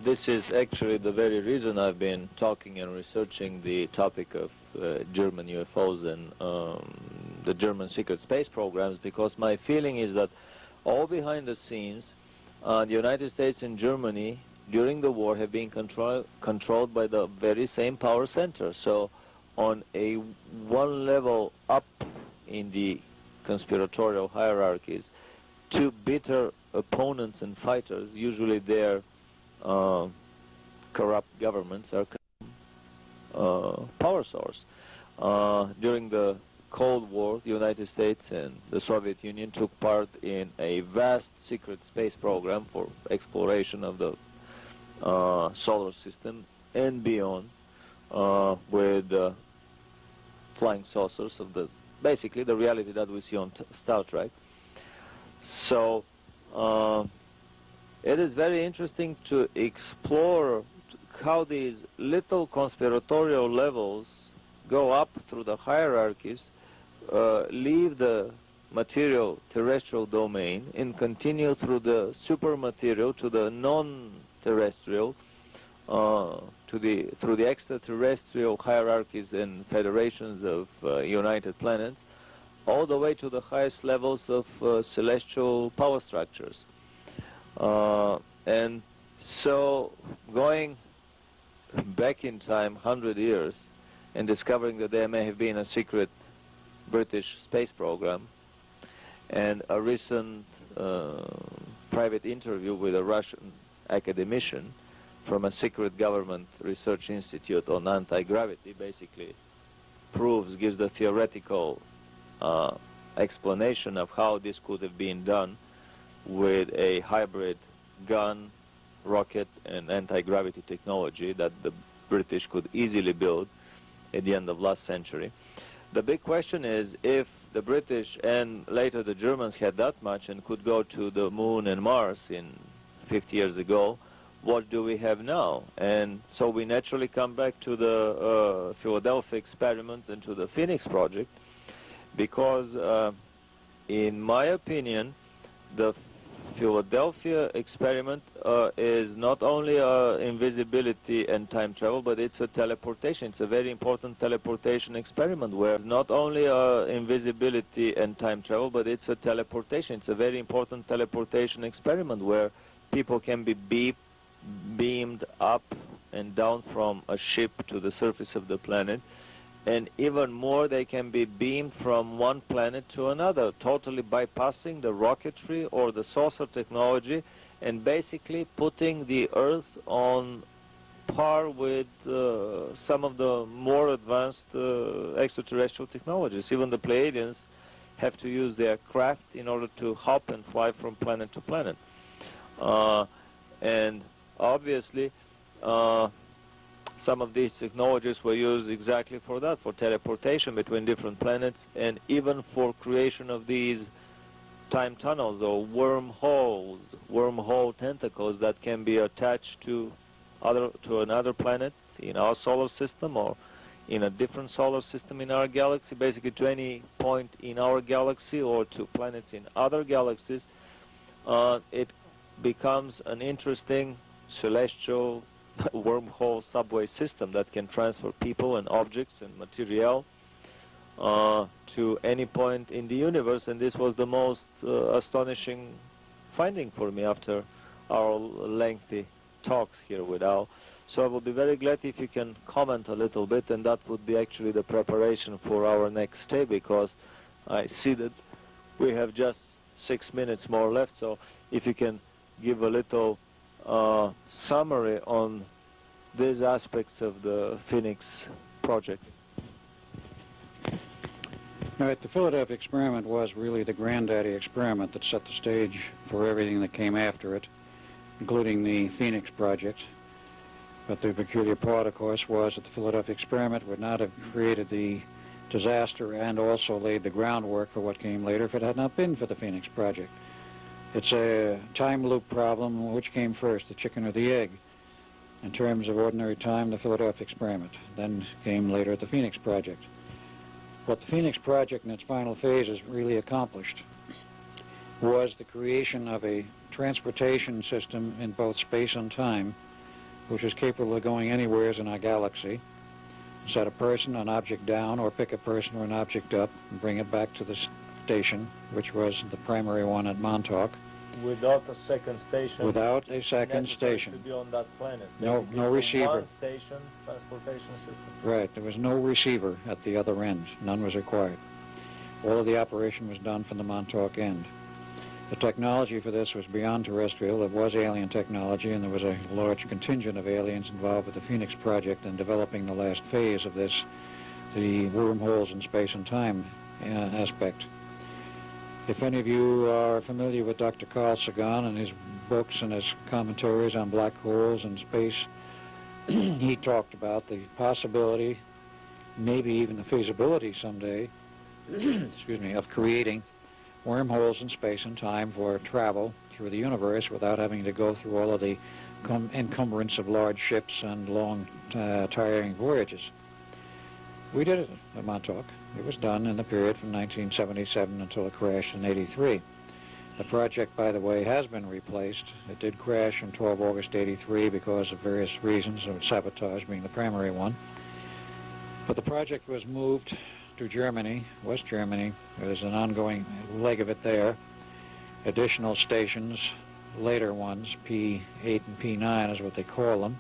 this is actually the very reason I've been talking and researching the topic of German UFOs and the German secret space programs, because my feeling is that all behind the scenes, the United States and Germany during the war have been controlled by the very same power center. So on a one level up in the conspiratorial hierarchies, two bitter opponents and fighters, usually their corrupt governments, are power source. During the Cold War, the United States and the Soviet Union took part in a vast secret space program for exploration of the solar system and beyond, with flying saucers of basically the reality that we see on Star Trek. So it is very interesting to explore how these little conspiratorial levels go up through the hierarchies, leave the material terrestrial domain and continue through the supermaterial to the non-terrestrial, through the extraterrestrial hierarchies and federations of united planets, all the way to the highest levels of celestial power structures. And so going back in time 100 years and discovering that there may have been a secret British space program, and a recent private interview with a Russian academician from a secret government research institute on anti-gravity basically gives the theoretical explanation of how this could have been done with a hybrid gun, rocket, and anti-gravity technology that the British could easily build at the end of last century. The big question is, if the British and later the Germans had that much and could go to the moon and Mars in 50 years ago, what do we have now? And so we naturally come back to the Philadelphia experiment and to the Phoenix project, because in my opinion, the Philadelphia experiment is not only invisibility and time travel, but it's a teleportation. It's a very important teleportation experiment where not only invisibility and time travel, but it's a teleportation. It's a very important teleportation experiment where people can be beamed up and down from a ship to the surface of the planet. And even more, they can be beamed from one planet to another, totally bypassing the rocketry or the saucer technology, and basically putting the Earth on par with some of the more advanced extraterrestrial technologies. Even the Pleiadians have to use their craft in order to hop and fly from planet to planet. And obviously, some of these technologies were used exactly for that, for teleportation between different planets, and even for creation of these time tunnels or wormholes, wormhole tentacles that can be attached to another planet in our solar system or in a different solar system in our galaxy, basically to any point in our galaxy or to planets in other galaxies. It becomes an interesting celestial wormhole subway system that can transfer people and objects and material to any point in the universe, and this was the most astonishing finding for me after our lengthy talks here with Al. So I would be very glad if you can comment a little bit, and that would be actually the preparation for our next stay, because I see that we have just 6 minutes more left. So if you can give a little summary on these aspects of the Phoenix project. All right, the Philadelphia experiment was really the granddaddy experiment that set the stage for everything that came after it, including the Phoenix project. But the peculiar part, of course, was that the Philadelphia experiment would not have created the disaster and also laid the groundwork for what came later if it had not been for the Phoenix project. It's a time loop problem. Which came first, the chicken or the egg? In terms of ordinary time, the Philadelphia experiment. Then came later the Phoenix project. What the Phoenix project in its final phases really accomplished was the creation of a transportation system in both space and time, which is capable of going anywhere in our galaxy. Set a person, an object down, or pick a person or an object up and bring it back to the station, which was the primary one at Montauk. Without a second station. Without a second station. To be on that planet. No receiver. One station transportation system. Right. There was no receiver at the other end. None was required. All of the operation was done from the Montauk end. The technology for this was beyond terrestrial. It was alien technology, and there was a large contingent of aliens involved with the Phoenix project in developing the last phase of this, the wormholes in space and time aspect. If any of you are familiar with Dr. Carl Sagan and his books and his commentaries on black holes and space, he talked about the possibility, maybe even the feasibility someday, excuse me, of creating wormholes in space and time for travel through the universe without having to go through all of the encumbrance of large ships and long, tiring voyages. We did it at Montauk. It was done in the period from 1977 until it crashed in '83. The project, by the way, has been replaced. It did crash on 12 August '83 because of various reasons, of sabotage being the primary one. But the project was moved to Germany, West Germany. There's an ongoing leg of it there. Additional stations, later ones, P8 and P9 is what they call them.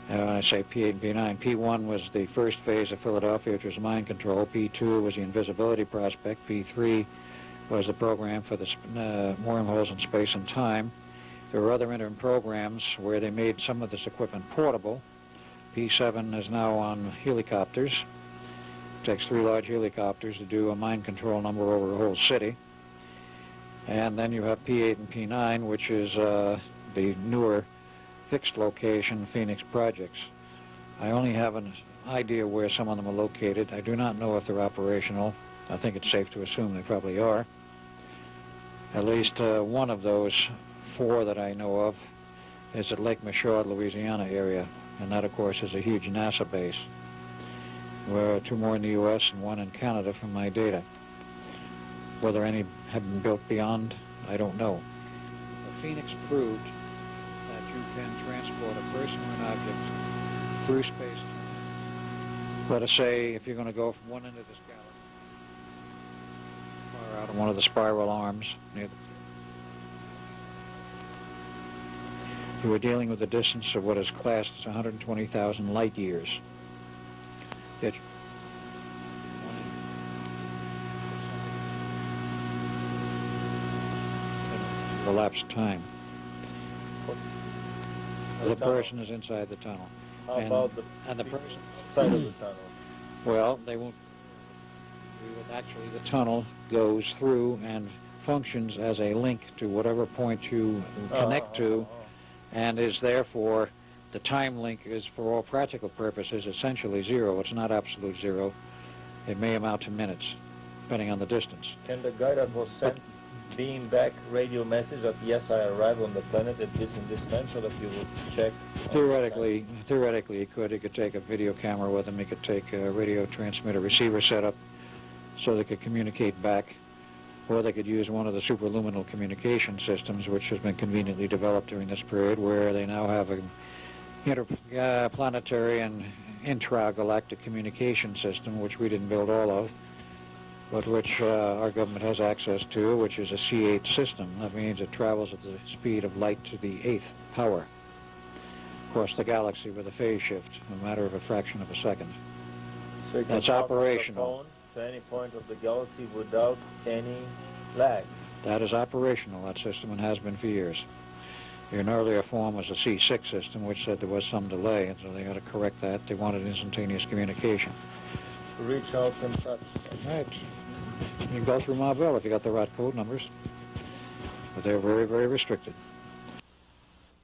When I say P8 and P9, P1 was the first phase of Philadelphia, which was mind control. P2 was the invisibility prospect. P3 was the program for the wormholes in space and time. There were other interim programs where they made some of this equipment portable. P7 is now on helicopters. It takes 3 large helicopters to do a mind control number over a whole city. And then you have P8 and P9, which is the newer fixed location Phoenix projects. I only have an idea where some of them are located. I do not know if they're operational. I think it's safe to assume they probably are. At least one of those 4 that I know of is at Lake Michaud, Louisiana area, and that, of course, is a huge NASA base. Where 2 more in the U.S. and 1 in Canada from my data. Whether any have been built beyond, I don't know. The Phoenix proved that you can transport a person or an object through space. Let us say if you're going to go from one end of this galaxy, far out on one of the spiral arms near the you were dealing with a distance of what is classed as 120,000 light years. Yet elapsed time. The person is inside the tunnel. How about the person outside of the tunnel? Well, they won't. Actually, the tunnel goes through and functions as a link to whatever point you connect to, and is therefore, the time link is, for all practical purposes, essentially 0. It's not absolute 0. It may amount to minutes, depending on the distance. Can the guy that was sent beam back radio message that yes, I arrived on the planet at this and this time, so that you would check? Theoretically, he could. He could take a video camera with him. He could take a radio transmitter receiver setup, so they could communicate back, or they could use one of the superluminal communication systems, which has been conveniently developed during this period, where they now have interplanetary and intragalactic communication system, which we didn't build all of, but which our government has access to, which is a C8 system. That means it travels at the speed of light to the 8th power across the galaxy with a phase shift, a matter of a fraction of a second. So you can That's talk on the operational. phone to any point of the galaxy without any lag. That is operational, that system, and has been for years. In earlier form was a C6 system, which said there was some delay, and so they had to correct that. They wanted instantaneous communication. Reach out and touch. Right. You can go through my bill if you got the right code numbers. But they're very, very restricted.